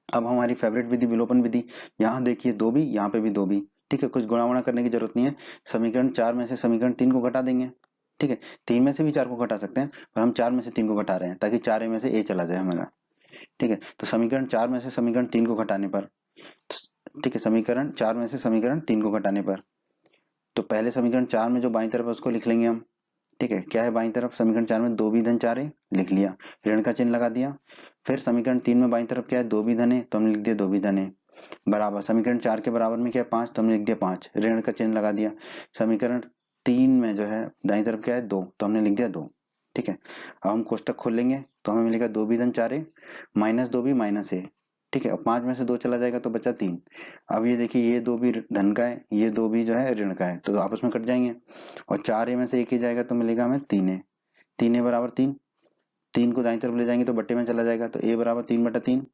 अब हमारी फेवरेट विधि विलोपन विधि, यहाँ देखिए 2 भी यहाँ पे भी 2 भी। ठीक है, कुछ गुणा वुणा करने की जरूरत नहीं है, समीकरण 4 में से समीकरण 3 को घटा देंगे। ठीक है, 3 में से भी 4 को घटा सकते हैं, पर हम 4 में से 3 को घटा रहे हैं ताकि 4 ए में से ए चला जाए हमारा। ठीक है, तो समीकरण 4 में से समीकरण 3 को घटाने पर, ठीक है, समीकरण 4 में से समीकरण 3 को घटाने पर तो पहले समीकरण 4 में जो बाईं तरफ है उसको लिख लेंगे हम। ठीक है, क्या है बाईं तरफ समीकरण 4 में, 2b धन 4 है, लिख लिया, ऋण का चिन्ह लगा दिया। फिर समीकरण 3 में बाईं तरफ क्या है, 2b धन है, तो हमने लिख दिया 2b धन है, बराबर समीकरण 4 के बराबर में क्या है 5, तो हमने लिख दिया 5, ऋण का चिन्ह लगा दिया। समीकरण 3 में जो है दाईं तरफ क्या है 2, तो हमने लिख दिया 2। ठीक है, अब हम कोष्टक खोल लेंगे तो हमें मिलेगा 2b धन 4 है माइनस 2b माइनस है। ठीक है, अब 5 में से 2 चला जाएगा तो बचा 3। अब ये देखिए ये 2b धन का है, ये 2b जो है ऋण का है, तो आपस में कट जाएंगे और 4a में से एक ही जाएगा तो मिलेगा हमें 3a। 3a बराबर 3, 3 को दाईं तरफ ले जाएंगे तो बट्टे में चला जाएगा, तो a बराबर 3/3।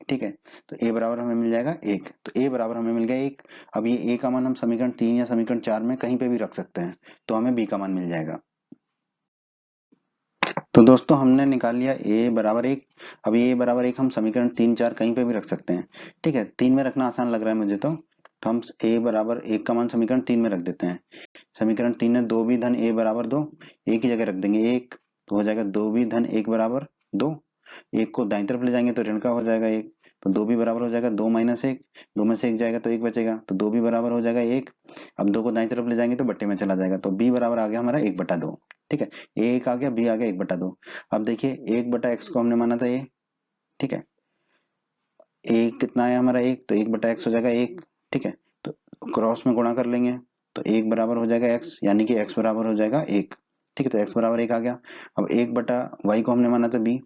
ठीक है, तो a बराबर हमें मिल जाएगा 1, तो a बराबर हमें मिल गया 1। अब ये a का मान हम समीकरण 3 या समीकरण 4 में कहीं पे भी रख सकते हैं, तो हमें b का मान मिल जाएगा। तो दोस्तों हमने निकाल लिया a बराबर 1। अब ये a बराबर 1 हम समीकरण 3 4 कहीं पे भी रख सकते हैं। ठीक है, 3 में रखना आसान लग रहा है मुझे, तो हम a बराबर 1 का मान समीकरण 3 में रख देते हैं। समीकरण 3 है 2b धन a बराबर 2, a की जगह रख देंगे 1, तो हो जाएगा 2b धन 1 बराबर 2। 1 को दाईं तरफ ले जाएंगे तो ऋण का हो जाएगा 1, तो 2b बराबर हो जाएगा 2 माइनस 1, 2 में से 1 जाएगा तो 1 बचेगा, तो 2b बराबर हो जाएगा 1। अब 2 को दाईं तरफ ले जाएंगे तो बट्टे में चला जाएगा, तो b बराबर आ गया हमारा 1/2। ठीक है, a 1 आ गया, b आ गया 1/2। अब देखिए 1/x को हमने माना था a। ठीक है, a कितना है हमारा 1, तो 1/x हो जाएगा 1। ठीक है, तो क्रॉस में गुणा कर लेंगे तो 1 बराबर हो जाएगा x, यानी कि x बराबर हो जाएगा 1। ठीक है, तो x बराबर 1 आ गया। अब 1/y को हमने माना था b,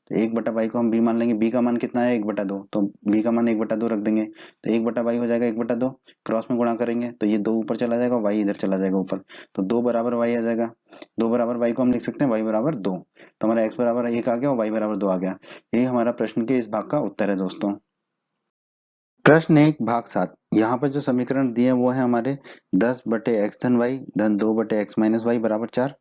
तो 1/y को हम b मान लेंगे, b का मान कितना है 1/2, तो b का मान 1/2 रख देंगे, तो 1/y हो जाएगा 1/2। क्रॉस में गुणा करेंगे तो ये 2 ऊपर चला जाएगा, y इधर चला जाएगा ऊपर, तो 2 बराबर y आ जाएगा। 2 बराबर y को हम लिख सकते हैं y बराबर 2, तो हमारा x बराबर 1 आ गया और y बराबर 2 आ गया। यही हमारा प्रश्न के इस भाग का उत्तर है दोस्तों। प्रश्न 1 भाग 7, यहाँ पर जो समीकरण दिए वो है हमारे 10/x धन y धन 2/x माइनस y बराबर 4,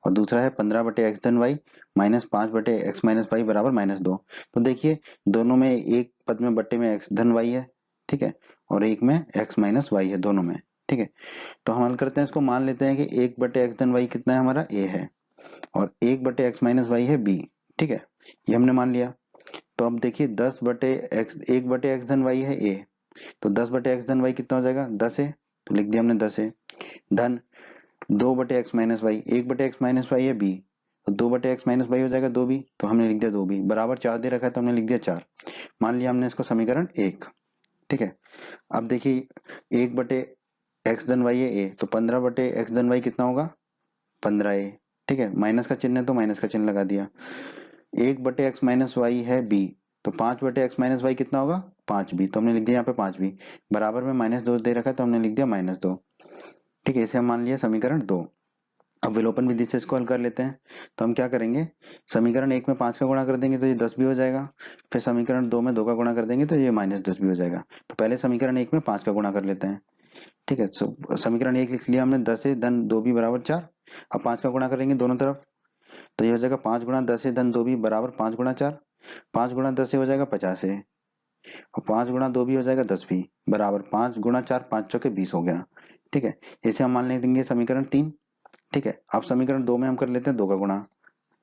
और दूसरा है 15/x धन y minus 5/x minus y बराबर -2। तो देखिए दोनों में एक पद में बट्टे में x धन y है, ठीक है, और एक में x माइनस y है दोनों में। ठीक है, तो हम हल करते हैं, इसको मान लेते हैं कि 1/x धन y कितना है हमारा a है, और 1/x माइनस y है b। ठीक है, ये हमने मान लिया। तो अब देखिए 10/x 1/x धन y है a, तो 10/x धन y कितना हो जाएगा 10 है, तो लिख दिया हमने 10 है, धन 2/x minus Y, 1/x minus Y है b, तो 2/x माइनस वाई हो जाएगा 2b, तो हमने लिख दिया 2b, बराबर 4 दे रखा है तो हमने लिख दिया 4। मान लिया हमने इसको समीकरण 1। ठीक है, अब देखिए 1/x धन y है a, तो 15/x धन y कितना होगा 15a। ठीक है, माइनस का चिन्ह है तो माइनस का चिन्ह लगा दिया। 1/x माइनस वाई है b, तो 5/x माइनस वाई कितना होगा 5b, तो हमने लिख दिया यहाँ पे 5b, बराबर में -2 दे रखा है तो हमने लिख दिया -2। ठीक है, इसे हम मान लिया समीकरण 2। अब विलोपन विधि से इसको हल कर लेते हैं, तो हम क्या करेंगे, समीकरण 1 में 5 का गुणा कर देंगे तो ये 10 भी हो जाएगा, फिर समीकरण 2 में 2 का गुणा कर देंगे तो ये -10 भी हो जाएगा। तो पहले समीकरण 1 में 5 का गुणा कर लेते हैं। ठीक है, समीकरण 1 लिख लिया हमने, 10 है धन 2b बराबर 4। अब 5 का गुणा करेंगे दोनों तरफ, तो ये हो जाएगा 5 गुणा 10 है धन 2b बराबर 5 गुणा 4। 5 गुणा 10 से हो जाएगा 50 है, और 5 गुणा 2 भी हो जाएगा 10 भी, बराबर 5 गुणा 4 5 चौके 20 हो गया। ठीक है, इसे हम मान लेंगे समीकरण 3। ठीक है, अब समीकरण 2 में हम कर लेते हैं 2 का गुणा।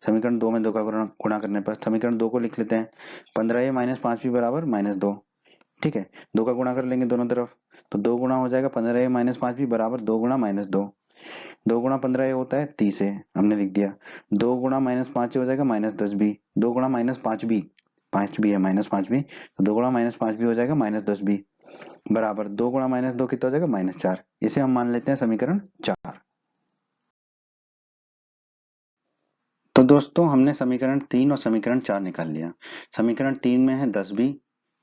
समीकरण 2 में 2 का गुणा करने पर समीकरण 2 को लिख लेते हैं, 15a माइनस 5b बराबर -2। ठीक है, 2 का गुणा कर लेंगे दोनों तरफ, तो 2 गुणा हो जाएगा 15a माइनस 5b बराबर 2 गुणा -2। 2 गुणा 15a होता है 30 है, हमने लिख दिया। 2 गुणा -5 हो जाएगा -10b, 2 गुणा -5b, 5b है -5b, तो 2 गुणा -5b हो जाएगा -10b, बराबर 2 गुणा -2 कितना हो जाएगा -4। इसे हम मान लेते हैं समीकरण 4। तो दोस्तों हमने समीकरण 3 और समीकरण 4 निकाल लिया। समीकरण 3 में है 10b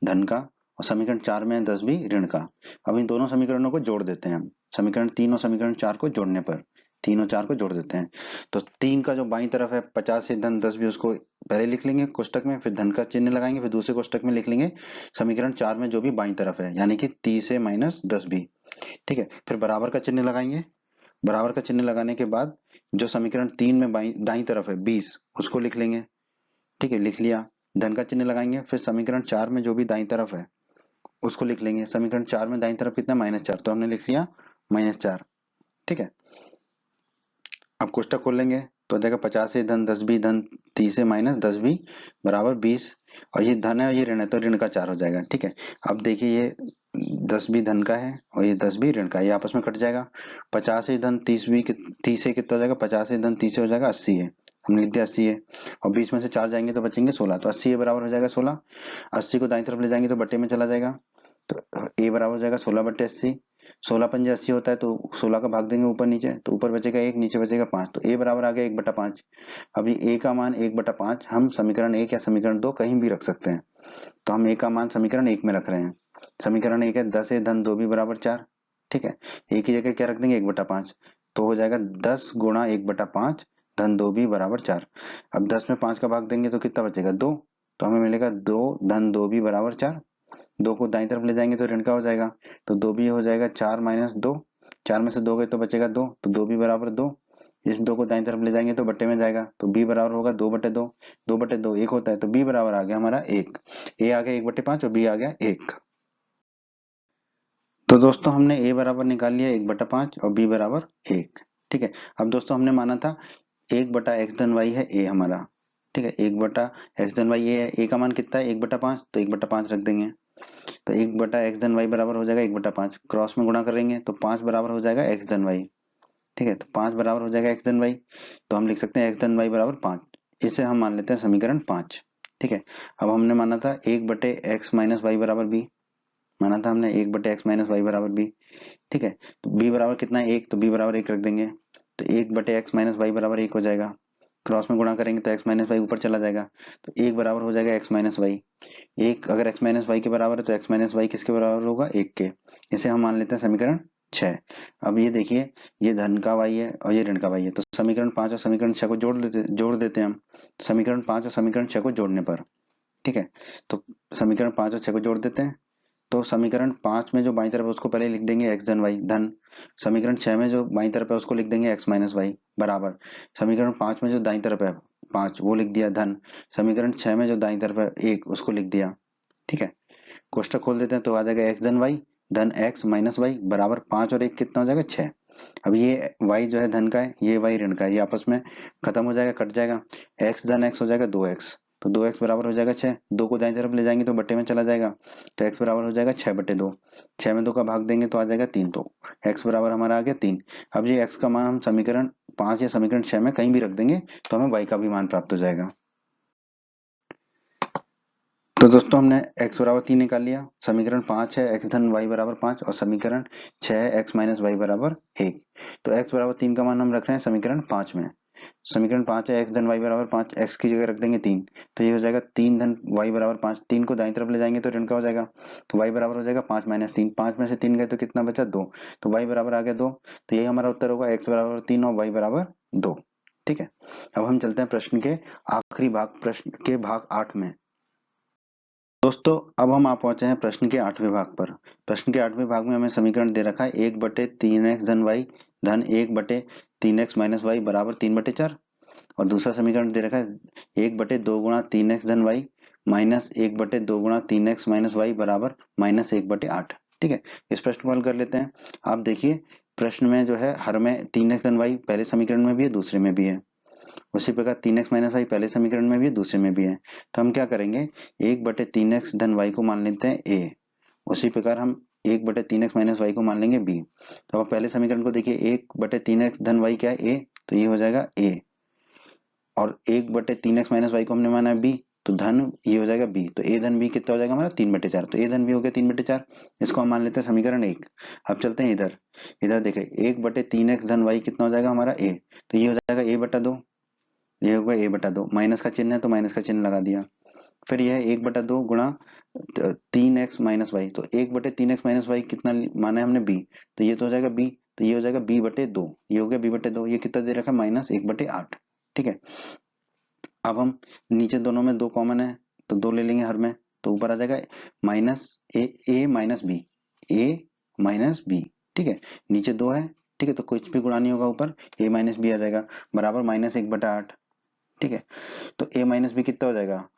धन का, और समीकरण 4 में है 10b ऋण का। अब इन दोनों समीकरणों को जोड़ देते हैं हम, समीकरण 3 और समीकरण 4 को जोड़ने पर 3 और 4 को जोड़ देते हैं। तो 3 का जो बाईं तरफ है 50 से धन 10b, उसको पहले लिख लेंगे कोष्टक में, फिर धन का चिन्ह लगाएंगे, फिर दूसरे कोष्टक में लिख लेंगे समीकरण 4 में जो भी बाईं तरफ है, यानी कि 30 से माइनस 10b। ठीक है, फिर बराबर का चिन्ह लगाएंगे, बराबर का चिन्ह लगाने के बाद जो समीकरण 3 में दाईं तरफ है 20, उसको लिख लेंगे। ठीक है, लिख लिया, धन का चिन्ह लगाएंगे, फिर समीकरण 4 में जो भी दाईं तरफ है उसको लिख लेंगे। समीकरण 4 में दाईं तरफ कितना -4, तो हमने लिख लिया -4। ठीक है, अब कोष्टक खोल लेंगे तो हो जाएगा 50 से धन 10b धन 30 से माइनस 10b बराबर 20, और ये धन है और ये ऋण है तो ऋण का 4 हो जाएगा। ठीक है, अब देखिए ये 10 भी धन का है और ये 10 भी ऋण का है, ये आपस में कट जाएगा। 50 से धन 30 भी 30 से कितना हो जाएगा, 50 से धन 30 से हो जाएगा 80 है, हमने लिख दिया 80 है। और 20 में से 4 जाएंगे तो बचेंगे 16, तो 80 बराबर हो जाएगा 16। 80 को दाईं तरफ ले जाएंगे तो बट्टे में चला जाएगा, तो ए बराबर हो जाएगा 16/80। 16 × 5 = 80 होता है, तो 16 का भाग देंगे ऊपर नीचे, तो ऊपर बचेगा 1, नीचे बचेगा 5, तो ए बराबर आ गया 1/5। अब ये ए का मान 1/5 हम समीकरण 1 या समीकरण 2 कहीं भी रख सकते हैं, तो हम ए का मान समीकरण 1 में रख रहे हैं। समीकरण 1 है 10 है धन 2 भी बराबर 4, ठीक है। ए की जगह क्या रख देंगे 1/5, तो हो जाएगा 10 × 1/5 धन 2 भी बराबर 4। अब 10 में 5 का भाग देंगे तो कितना बचेगा 2, तो हमें मिलेगा 2 धन 2 भी बराबर 4। 2 को दाईं तरफ ले जाएंगे तो ऋण का हो जाएगा, तो 2 भी हो जाएगा 4 - 2, 4 में से 2 गए तो बचेगा 2, तो 2 भी बराबर 2। इस 2 को दाईं तरफ ले जाएंगे तो बट्टे में जाएगा, तो b बराबर होगा 2/2। 2/2 1 होता है, तो b बराबर आ गया हमारा 1। a आ गया 1/5 और b आ गया 1। तो दोस्तों हमने a बराबर निकाल लिया 1/5 और b बराबर 1, ठीक है। अब दोस्तों हमने माना था 1/x धन y है a हमारा, ठीक है। 1/x धन y a है, a का मान कितना है 1/5, तो 1/5 रख देंगे। तो 1/x धन y बराबर हो जाएगा 1/5, क्रॉस में गुणा करेंगे तो 5 बराबर हो जाएगा x धन y, ठीक है। तो 5 बराबर हो जाएगा x धन y, तो हम लिख सकते हैं x धन y बराबर 5। इसे हम मान लेते हैं समीकरण 5, ठीक है। अब हमने माना था 1/x - y बराबर b, माना था हमने 1/x - y बराबर b, ठीक है। तो b बराबर कितना है 1, तो b बराबर 1 रख देंगे, तो 1/x - y बराबर 1 हो जाएगा। क्रॉस में गुणा करेंगे तो x - y ऊपर चला जाएगा, तो 1 बराबर हो जाएगा x - y। 1 अगर x - y के बराबर है तो x - y किसके बराबर होगा 1 के। इसे हम मान लेते हैं समीकरण 6। अब ये देखिए, ये धन का y है और ये ऋण का y है, तो समीकरण 5 और समीकरण 6 को जोड़ देते हैं हम। समीकरण 5 और समीकरण 6 को जोड़ने पर, ठीक है, तो समीकरण 5 और 6 को जोड़ देते हैं। तो समीकरण 5 में जो बाईं तरफ है उसको पहले लिख देंगे x धन y धन। समीकरण 6 में जो बाईं तरफ है उसको लिख देंगे x - y बराबर। समीकरण 5 में जो दाईं तरफ है 5 वो लिख दिया धन। समीकरण 6 में जो दाईं तरफ है 1 उसको लिख दिया, ठीक है। कोष्टक खोल देते हैं तो आ जाएगा x धन y धन x - y बराबर 5 और 1 कितना हो जाएगा 6। अब ये y जो है धन का है, ये y ऋण का है, ये आपस में खत्म हो जाएगा, कट जाएगा। x धन x हो जाएगा 2x, तो 2x बराबर हो जाएगा 6। 2 को दाईं तरफ ले जाएंगे तो बट्टे में चला जाएगा, तो x बराबर हो जाएगा 6/2। 6 में 2 का भाग देंगे तो आ जाएगा 3, तो x बराबर हमारा आ गया 3। अब ये x का मान हम समीकरण 5 या समीकरण 6 में कहीं भी रख देंगे तो हमें y का भी मान प्राप्त हो जाएगा। तो दोस्तों हमने x बराबर 3 निकाल लिया। समीकरण 5 है x धन y बराबर 5 और समीकरण 6 है x - y बराबर 1। तो x बराबर 3 का मान हम रख रहे हैं समीकरण 5 में। समीकरण 5 है x धन y बराबर 5, x की जगह रख देंगे 3, तो ये हो जाएगा 3 धन y बराबर 5। 3 को दाईं तरफ ले जाएंगे तो ऋण का हो जाएगा, तो y बराबर हो जाएगा 5 - 3। 5 में से 3 गए तो कितना बचा 2, तो y बराबर आ गया 2। तो यही हमारा उत्तर होगा x बराबर 3 और y बराबर 2, ठीक है। अब हम चलते हैं प्रश्न के आखिरी भाग, प्रश्न के भाग 8 में। दोस्तों अब हम आ पहुंचे हैं प्रश्न के 8वें भाग पर। प्रश्न के 8वें भाग में हमें समीकरण दे रखा है 1/3x धन y धन 1/3x - y बराबर 3/4, और दूसरा समीकरण दे रखा है 1/2 गुणा 3x धन y माइनस 1/2 गुणा 3x - y बराबर -1/8, ठीक है। इस प्रश्न को हल कर लेते हैं। आप देखिए प्रश्न में जो है हर में 3x धन y पहले समीकरण में भी है, दूसरे में भी है। उसी प्रकार 3x - y पहले समीकरण में भी है, दूसरे में भी है। तो हम क्या करेंगे 1/3x धन y को मान लेते हैं a, उसी प्रकार हम 1/3x - y को मान लेंगे b। तो अब पहले समीकरण को देखिए 1/3x धन y क्या है a, तो ये हो जाएगा a, और 1/3x - y को हमने माना है b, तो धन ये हो जाएगा b, तो a धन b कितना हो जाएगा हमारा 3/4, तो a धन b हो गया 3/4। इसको हम मान लेते हैं समीकरण 1। अब चलते हैं इधर, इधर देखें 1/3x धन y कितना हो जाएगा हमारा a, तो ये हो जाएगा a/2, ये होगा a/2, माइनस का चिन्ह है तो माइनस का चिन्ह लगा दिया। फिर यह 1/2 गुणा 3x - y, तो 1/3x - y कितना माना है हमने b, तो ये तो हो जाएगा b, तो ये हो जाएगा b/2, ये हो गया b/2, ये कितना दे रखा है -1/8, ठीक है। अब हम नीचे दोनों में 2 कॉमन है तो 2 ले लेंगे हर में, तो ऊपर आ जाएगा a - b, ठीक है। नीचे 2 है, ठीक है, तो कुछ भी गुणा नहीं होगा, ऊपर a - b आ जाएगा बराबर -1/8, ठीक है। तो a - b कितना हो जाएगा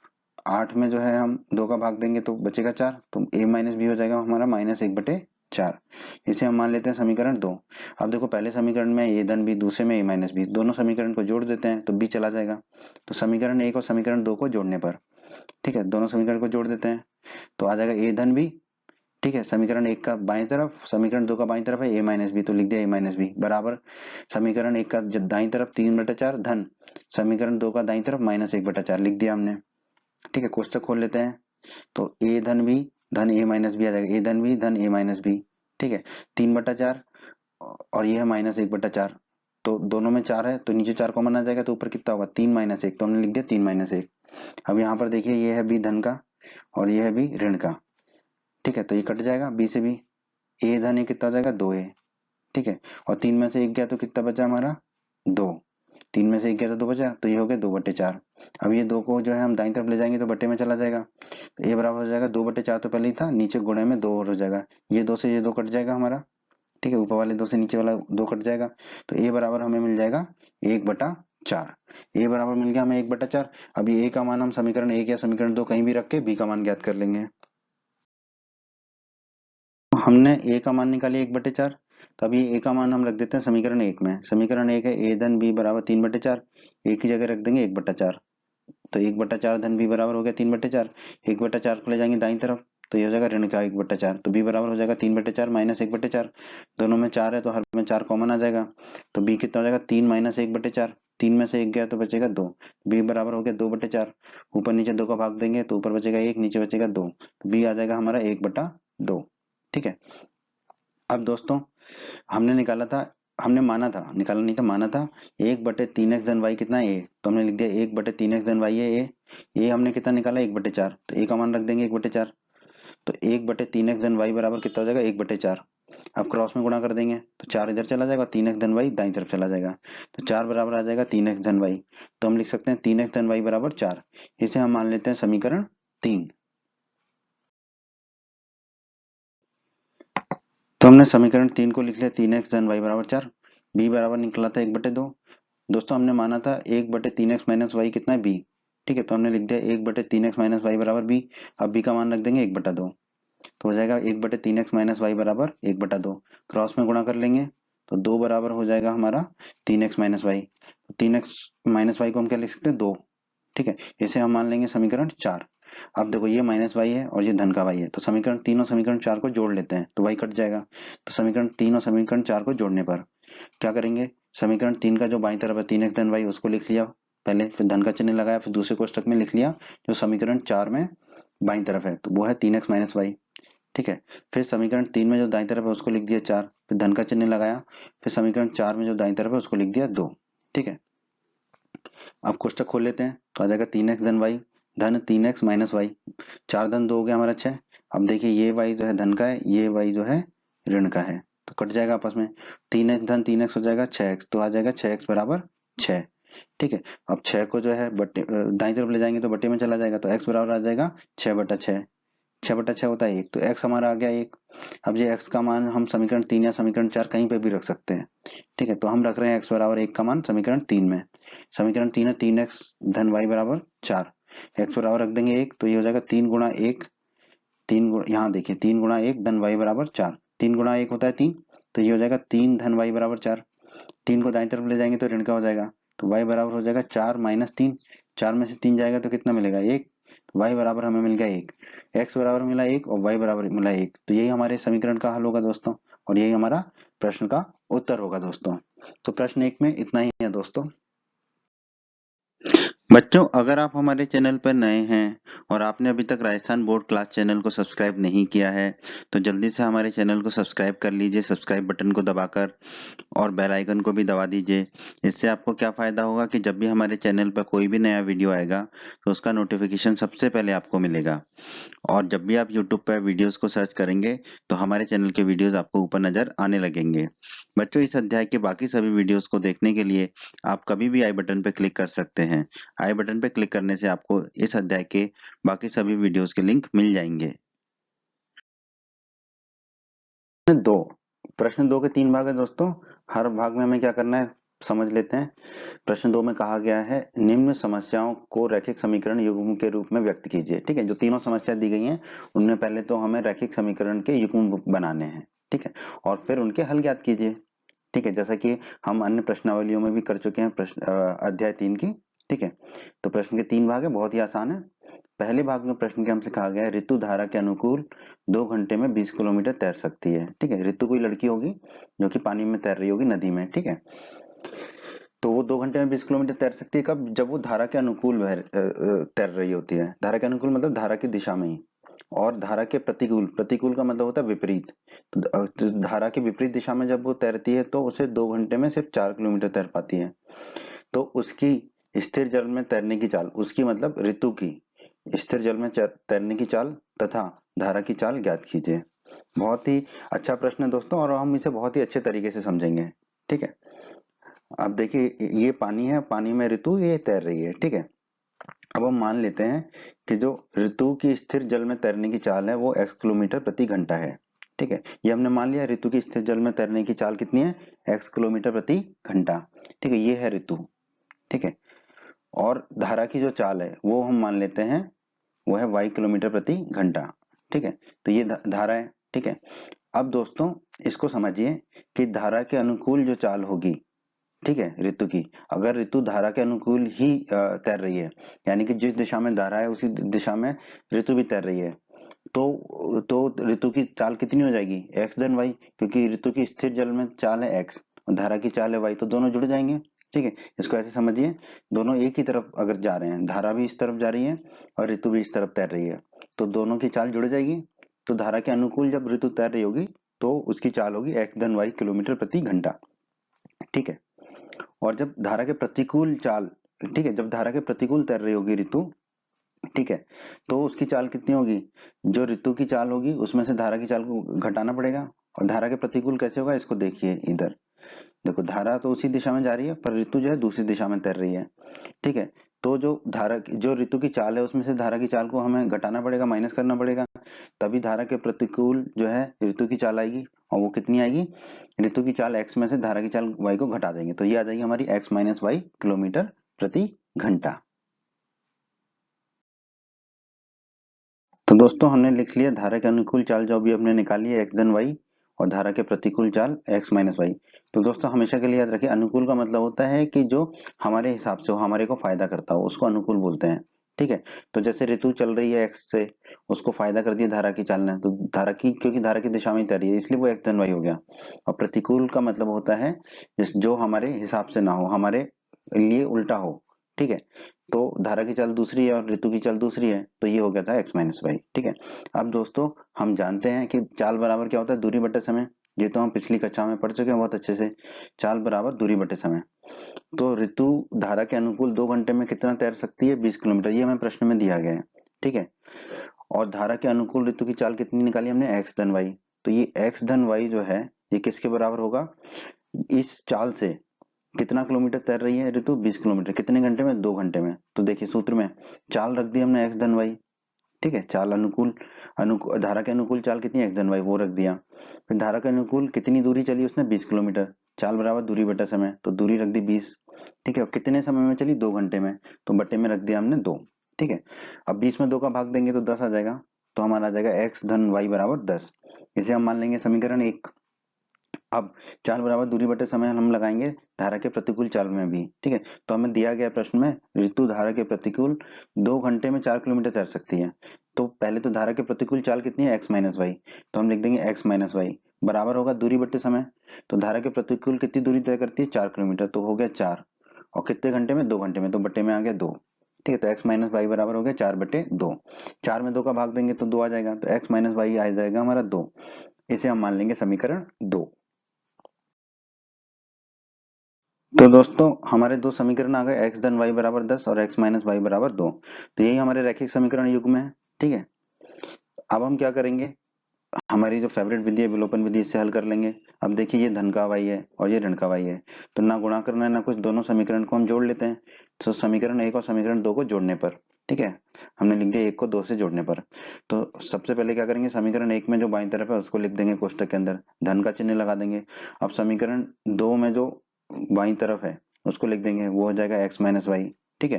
8 में जो है हम 2 का भाग देंगे तो बचेगा 4, तो a - b हो जाएगा हमारा -1/4। इसे हम मान लेते हैं समीकरण 2। अब देखो पहले समीकरण में a धन b, दूसरे में a - b, दोनों समीकरण को जोड़ देते हैं तो b चला जाएगा। तो समीकरण 1 और समीकरण 2 को जोड़ने पर, ठीक है, दोनों समीकरण को जोड़ देते हैं तो आ जाएगा a धन b ठीक है, समीकरण 1 का बाएं तरफ, समीकरण 2 का बाएं तरफ है a माइनस बी, तो लिख दिया a माइनस बी बराबर समीकरण 1 का दाईं तरफ 3/4 धन समीकरण 2 का दाईं तरफ -1/4 लिख दिया हमने। ठीक है, कोष्टक खोल लेते हैं तो a धन b धन a माइनस बी आ जाएगा, a धन b धन a माइनस बी। ठीक है, 3/4 और ये है -1/4, तो दोनों में 4 है तो नीचे 4 कॉमन आ जाएगा, तो ऊपर कितना होगा 3 - 1, तो हमने लिख दिया 3 - 1। अब यहाँ पर देखिए ये है b धन का और ये है b ऋण का। ठीक है, तो ये कट जाएगा b से b, a धन a कितना हो जाएगा 2a। ठीक है, और 3 में से 1 गया तो कितना बचा हमारा 2, 3 में से 1 गया तो 2 बचा, तो ये हो गया 2/4। अब ये 2 को जो है हम दाईं तरफ ले जाएंगे तो बट्टे में चला जाएगा, तो a बराबर हो जाएगा 2/4, तो पहले ही था, नीचे गुणे में 2 और हो जाएगा, ये 2 से ये 2 कट जाएगा हमारा। ठीक है, ऊपर वाले 2 से नीचे वाला 2 कट जाएगा, तो a बराबर हमें मिल जाएगा 1/4। a बराबर मिल गया हमें 1/4। अब ये a का मान हम समीकरण 1 या समीकरण 2 कहीं भी रख के b का मान ज्ञात कर लेंगे। हमने a का मान निकालिए 1/4, तो अभी a का मान हम रख देते हैं समीकरण 1 में। समीकरण 1 है a धन b बराबर 3/4, a की जगह रख देंगे 1/4, तो 1/4 धन b बराबर हो गया 3/4। 1/4 को ले जाएंगे दाईं तरफ तो ये हो जाएगा ऋण का 1/4, तो b बराबर हो जाएगा 3/4 माइनस 1/4, दोनों में 4 है तो हर में 4 कॉमन आ जाएगा, तो b कितना हो जाएगा 3 - 1/4, 3 में से 1 गया तो बचेगा 2, b बराबर हो गया 2/4, ऊपर नीचे 2 का भाग देंगे तो ऊपर बचेगा 1, नीचे बचेगा 2, तो b आ जाएगा हमारा 1/2। ठीक है, अब दोस्तों हमने निकाला था, हमने माना था, निकाला नहीं था, माना था 1/3x धन y कितना है a, तो हमने लिख दिया 1/3x धन y है a हमने कितना निकाला 1/4, तो a का मान रख देंगे 1/4, तो 1/3x धन y बराबर कितना हो जाएगा 1/4। अब क्रॉस में गुणा कर देंगे तो 4 इधर चला जाएगा, 3x धन y दाईं तरफ चला जाएगा, तो 4 बराबर आ जाएगा 3x धन y, तो हम लिख सकते हैं 3x धन y बराबर 4। इसे हम मान लेते हैं समीकरण 3। तो हमने समीकरण 3 को लिख लिया 3x धन y बराबर 4, b बराबर निकला था 1/2। दोस्तों हमने माना था 1/3x माइनस वाई कितना है b। ठीक है, तो हमने लिख दिया 1/3x माइनस वाई बराबर b। अब b का मान रख देंगे 1/2, तो हो जाएगा 1/3x माइनस वाई बराबर 1/2। क्रॉस में गुणा कर लेंगे तो 2 बराबर हो जाएगा हमारा 3x माइनस वाई, तो 3x माइनस वाई को हम क्या लिख सकते हैं 2। ठीक है, इसे हम मान लेंगे समीकरण 4। अब देखो ये माइनस वाई है और ये धन का वाई है, तो समीकरण 3 और समीकरण 4 को जोड़ लेते हैं तो वाई कट जाएगा, तो समीकरण 3 और समीकरण 4 को जोड़ने पर क्या करेंगे, समीकरण 3 का जो बाईं तरफ है 3x धन y उसको लिख लिया पहले, फिर धन का चिन्ह लगाया, फिर दूसरे कोष्टक में लिख लिया जो समीकरण 4 में बाईं तरफ है, तो वो है 3x माइनस वाई। ठीक है, फिर समीकरण 3 में जो दाईं तरफ है उसको लिख दिया 4, फिर धन का चिन्ह लगाया, फिर समीकरण 4 में जो दाईं तरफ है उसको लिख दिया 2। ठीक है, अब कोष्टक खोल लेते हैं तो आ जाएगा 3x धन y धन 3x माइनस वाई, 4 धन 2 हो गया हमारा 6। अब देखिए ये y जो है धन का है, ये y जो है ऋण का है, तो कट जाएगा आपस में, 3x धन 3x हो जाएगा 6x, तो आ जाएगा 6x बराबर 6। ठीक है, अब 6 को जो है बट्टे दाईं तरफ ले जाएंगे तो बट्टे में चला जाएगा, तो x बराबर आ जाएगा 6/6, 6/6 होता है 1, तो x हमारा आ गया 1। अब ये x का मान हम समीकरण 3 या समीकरण 4 कहीं पे भी रख सकते हैं। ठीक है, तो हम रख रहे हैं x बराबर 1 का मान समीकरण 3 में। समीकरण 3 है 3x धन y बराबर 4, x बराबर रख देंगे 1, तो ये हो जाएगा 3 गुणा 1, 3 गुणा यहाँ देखिए 3 गुणा 1 धन y बराबर 4, 3 गुणा 1 होता है 3, तो ये हो जाएगा 3 धन y बराबर 4। 3 को दाईं तरफ ले जाएंगे तो ऋण का हो जाएगा, तो y बराबर हो जाएगा 4 माइनस 3, 4 में से 3 जाएगा तो कितना मिलेगा 1, तो y बराबर हमें मिल गया 1, x बराबर मिला 1 और y बराबर मिला 1, तो यही हमारे समीकरण का हल होगा दोस्तों, और यही हमारा प्रश्न का उत्तर होगा दोस्तों। तो प्रश्न 1 में इतना ही है दोस्तों। बच्चों, अगर आप हमारे चैनल पर नए हैं और आपने अभी तक राजस्थान बोर्ड क्लास चैनल को सब्सक्राइब नहीं किया है तो जल्दी से हमारे चैनल को सब्सक्राइब कर लीजिए, सब्सक्राइब बटन को दबाकर, और बेल आइकन को भी दबा दीजिए। इससे आपको क्या फायदा होगा कि जब भी हमारे चैनल पर कोई भी नया वीडियो आएगा तो उसका नोटिफिकेशन सबसे पहले आपको मिलेगा, और जब भी आप यूट्यूब पर वीडियोस को सर्च करेंगे तो हमारे चैनल के वीडियोस आपको ऊपर नजर आने लगेंगे। बच्चों, इस अध्याय के बाकी सभी वीडियोस को देखने के लिए आप कभी भी आई बटन पर क्लिक कर सकते हैं। आई बटन पर क्लिक करने से आपको इस अध्याय के बाकी सभी वीडियोस के लिंक मिल जाएंगे। दो प्रश्न 2 के 3 भाग है दोस्तों, हर भाग में हमें क्या करना है समझ लेते हैं। प्रश्न 2 में कहा गया है निम्न समस्याओं को रैखिक समीकरण युग्म के रूप में व्यक्त कीजिए। ठीक है, जो तीनों समस्या दी गई हैं उनमें पहले तो हमें रैखिक समीकरण के युग्म बनाने हैं। ठीक है, और फिर उनके हल ज्ञात कीजिए। ठीक है, जैसा कि हम अन्य प्रश्नावलियों में भी कर चुके हैं अध्याय 3 की ठीक है। तो प्रश्न के 3 भाग है, बहुत ही आसान है। पहले भाग में प्रश्न के हमसे कहा गया है ऋतु धारा के अनुकूल 2 घंटे में 20 किलोमीटर तैर सकती है। ठीक है, ऋतु कोई लड़की होगी जो कि पानी में तैर रही होगी, नदी में। ठीक है, तो वो 2 घंटे में 20 किलोमीटर तैर सकती है कब? जब वो धारा के अनुकूल तैर रही होती है। धारा के अनुकूल मतलब धारा की दिशा में ही, और धारा के प्रतिकूल, प्रतिकूल का मतलब होता है विपरीत। तो धारा के विपरीत दिशा में जब वो तैरती है तो उसे 2 घंटे में सिर्फ 4 किलोमीटर तैर पाती है। तो उसकी स्थिर जल में तैरने की चाल, उसकी मतलब ऋतु की स्थिर जल में तैरने की चाल तथा धारा की चाल ज्ञात कीजिए। बहुत ही अच्छा प्रश्न है दोस्तों, और हम इसे बहुत ही अच्छे तरीके से समझेंगे। ठीक है, अब देखिए ये पानी है, पानी में ऋतु ये तैर रही है। ठीक है, अब हम मान लेते हैं कि जो ऋतु की स्थिर जल में तैरने की चाल है वो x किलोमीटर प्रति घंटा है। ठीक है, ये हमने मान लिया ऋतु की स्थिर जल में तैरने की चाल कितनी है? x किलोमीटर प्रति घंटा। ठीक है, ये है ऋतु। ठीक है, और धारा की जो चाल है वो हम मान लेते हैं वो है y किलोमीटर प्रति घंटा। ठीक है, तो ये धारा है। ठीक है, अब दोस्तों इसको समझिए कि धारा के अनुकूल जो चाल होगी, ठीक है, ऋतु की, अगर ऋतु धारा के अनुकूल ही तैर रही है, यानी कि जिस दिशा में धारा है उसी दिशा में ऋतु भी तैर रही है, तो ऋतु की चाल कितनी हो जाएगी? एक्स धन वाई, क्योंकि ऋतु की स्थिर जल में चाल है एक्स और धारा की चाल है वाई, तो दोनों जुड़ जाएंगे। ठीक है, इसको ऐसे समझिए, दोनों एक ही तरफ अगर जा रहे हैं, धारा भी इस तरफ जा रही है और ऋतु भी इस तरफ तैर रही है, तो दोनों की चाल जुड़ जाएगी। तो धारा के अनुकूल जब ऋतु तैर रही होगी तो उसकी चाल होगी एक्स धन वाई किलोमीटर प्रति घंटा। ठीक है, और जब धारा के प्रतिकूल चाल, ठीक है, जब धारा के प्रतिकूल तैर रही होगी ऋतु, ठीक है, तो उसकी चाल कितनी होगी? जो ऋतु की चाल होगी उसमें से धारा की चाल को घटाना पड़ेगा। और धारा के प्रतिकूल कैसे होगा, इसको देखिए इधर, देखो धारा तो उसी दिशा में जा रही है पर ऋतु जो है दूसरी दिशा में तैर रही है। ठीक है, तो जो ऋतु की चाल है उसमें से धारा की चाल को हमें घटाना पड़ेगा, माइनस करना पड़ेगा, तभी धारा के प्रतिकूल जो है ऋतु की चाल आएगी। और वो कितनी आएगी? ऋतु की चाल x में से धारा की चाल y को घटा देंगे, तो ये आ जाएगी हमारी x माइनस वाई किलोमीटर प्रति घंटा। तो दोस्तों हमने लिख लिया धारा के अनुकूल चाल जो अभी हमने निकाली है x धन y, और धारा के प्रतिकूल चाल x माइनस वाई। तो दोस्तों हमेशा के लिए याद रखिए, अनुकूल का मतलब होता है कि जो हमारे हिसाब से हो, हमारे को फायदा करता हो, उसको अनुकूल बोलते हैं। ठीक है, तो जैसे ऋतु चल रही है x से, उसको फायदा कर दिया धारा की चाल ने, तो धारा की, क्योंकि धारा की दिशा में ही तैर रही है इसलिए वो x धन y हो गया। और प्रतिकूल का मतलब होता है जो हमारे हिसाब से ना हो, हमारे लिए उल्टा हो। ठीक है, तो धारा की चाल दूसरी है और ऋतु की चाल दूसरी है, तो ये हो गया था x माइनस वाई। ठीक है, अब दोस्तों हम जानते हैं कि चाल बराबर क्या होता है? दूरी बटे समय। ये तो हम पिछली कक्षा में पढ़ चुके हैं बहुत अच्छे से। चाल बराबर दूरी बटे समय। तो ऋतु धारा के अनुकूल 2 घंटे में कितना तैर सकती है? 20 किलोमीटर, ये हमें प्रश्न में दिया गया है। ठीक है, और धारा के अनुकूल ऋतु की चाल कितनी निकाली हमने? एक्स धन वाई। तो ये एक्स धन वाई जो है ये किसके बराबर होगा? इस चाल से कितना किलोमीटर तैर रही है ऋतु? 20 किलोमीटर। कितने घंटे में? 2 घंटे में। तो देखिए सूत्र में चाल रख दी हमने एक्स धन वाई। ठीक है, चाल अनुकूल, धारा के अनुकूल चाल कितनी? एक्स धन वाई, वो रख दिया। फिर धारा के अनुकूल कितनी दूरी चली उसने? 20 किलोमीटर। चाल बराबर दूरी बटा समय, तो दूरी रख दी 20। ठीक है, और कितने समय में चली? 2 घंटे में, तो बटे में रख दिया हमने 2। ठीक है, अब 20 में 2 का भाग देंगे तो 10 आ जाएगा, तो हमारा आ जाएगा एक्स धन वाई बराबर 10। इसे हम मान लेंगे समीकरण 1। अब चाल बराबर दूरी बटे समय हम लगाएंगे धारा के प्रतिकूल चाल में भी। ठीक है, तो हमें दिया गया प्रश्न में ऋतु धारा के प्रतिकूल 2 घंटे में 4 किलोमीटर तैर सकती है। तो पहले तो धारा के प्रतिकूल चाल कितनी है? x माइनस वाई, तो हम लिख देंगे x माइनस वाई बराबर होगा दूरी बटे समय। तो धारा के प्रतिकूल कितनी दूरी तय करती है? 4 किलोमीटर, तो हो गया 4, और कितने घंटे में? 2 घंटे में, तो बटे में आ गया 2। ठीक है, तो x माइनस वाई बराबर हो गया 4 बटे 2। 4 में 2 का भाग देंगे तो 2 आ जाएगा, तो x माइनस वाई आ जाएगा हमारा 2। इसे हम मान लेंगे समीकरण 2। तो दोस्तों हमारे दो समीकरण आ गए, एक्स धन वाई बराबर 10 और एक्स माइनस वाई बराबर 2। तो यही हमारे रैखिक समीकरण युग्म है। ठीक है, अब हम क्या करेंगे, हमारी जो फेवरेट विधि है विलोपन विधि, इससे हल कर लेंगे। अब देखिए ये धन का वाई है और ये ऋण का वाई है, तो ना गुणा करना है ना कुछ, दोनों समीकरण को हम जोड़ लेते हैं। तो समीकरण 1 और समीकरण 2 को जोड़ने पर, ठीक है, हमने लिख दिया 1 को 2 से जोड़ने पर। तो सबसे पहले क्या करेंगे, समीकरण 1 में जो बाईं तरफ है उसको लिख देंगे कोष्टक के अंदर, धन का चिन्ह लगा देंगे। अब समीकरण 2 में जो बाईं तरफ है उसको लिख देंगे, वो हो जाएगा एक्स माइनस वाई। ठीक है,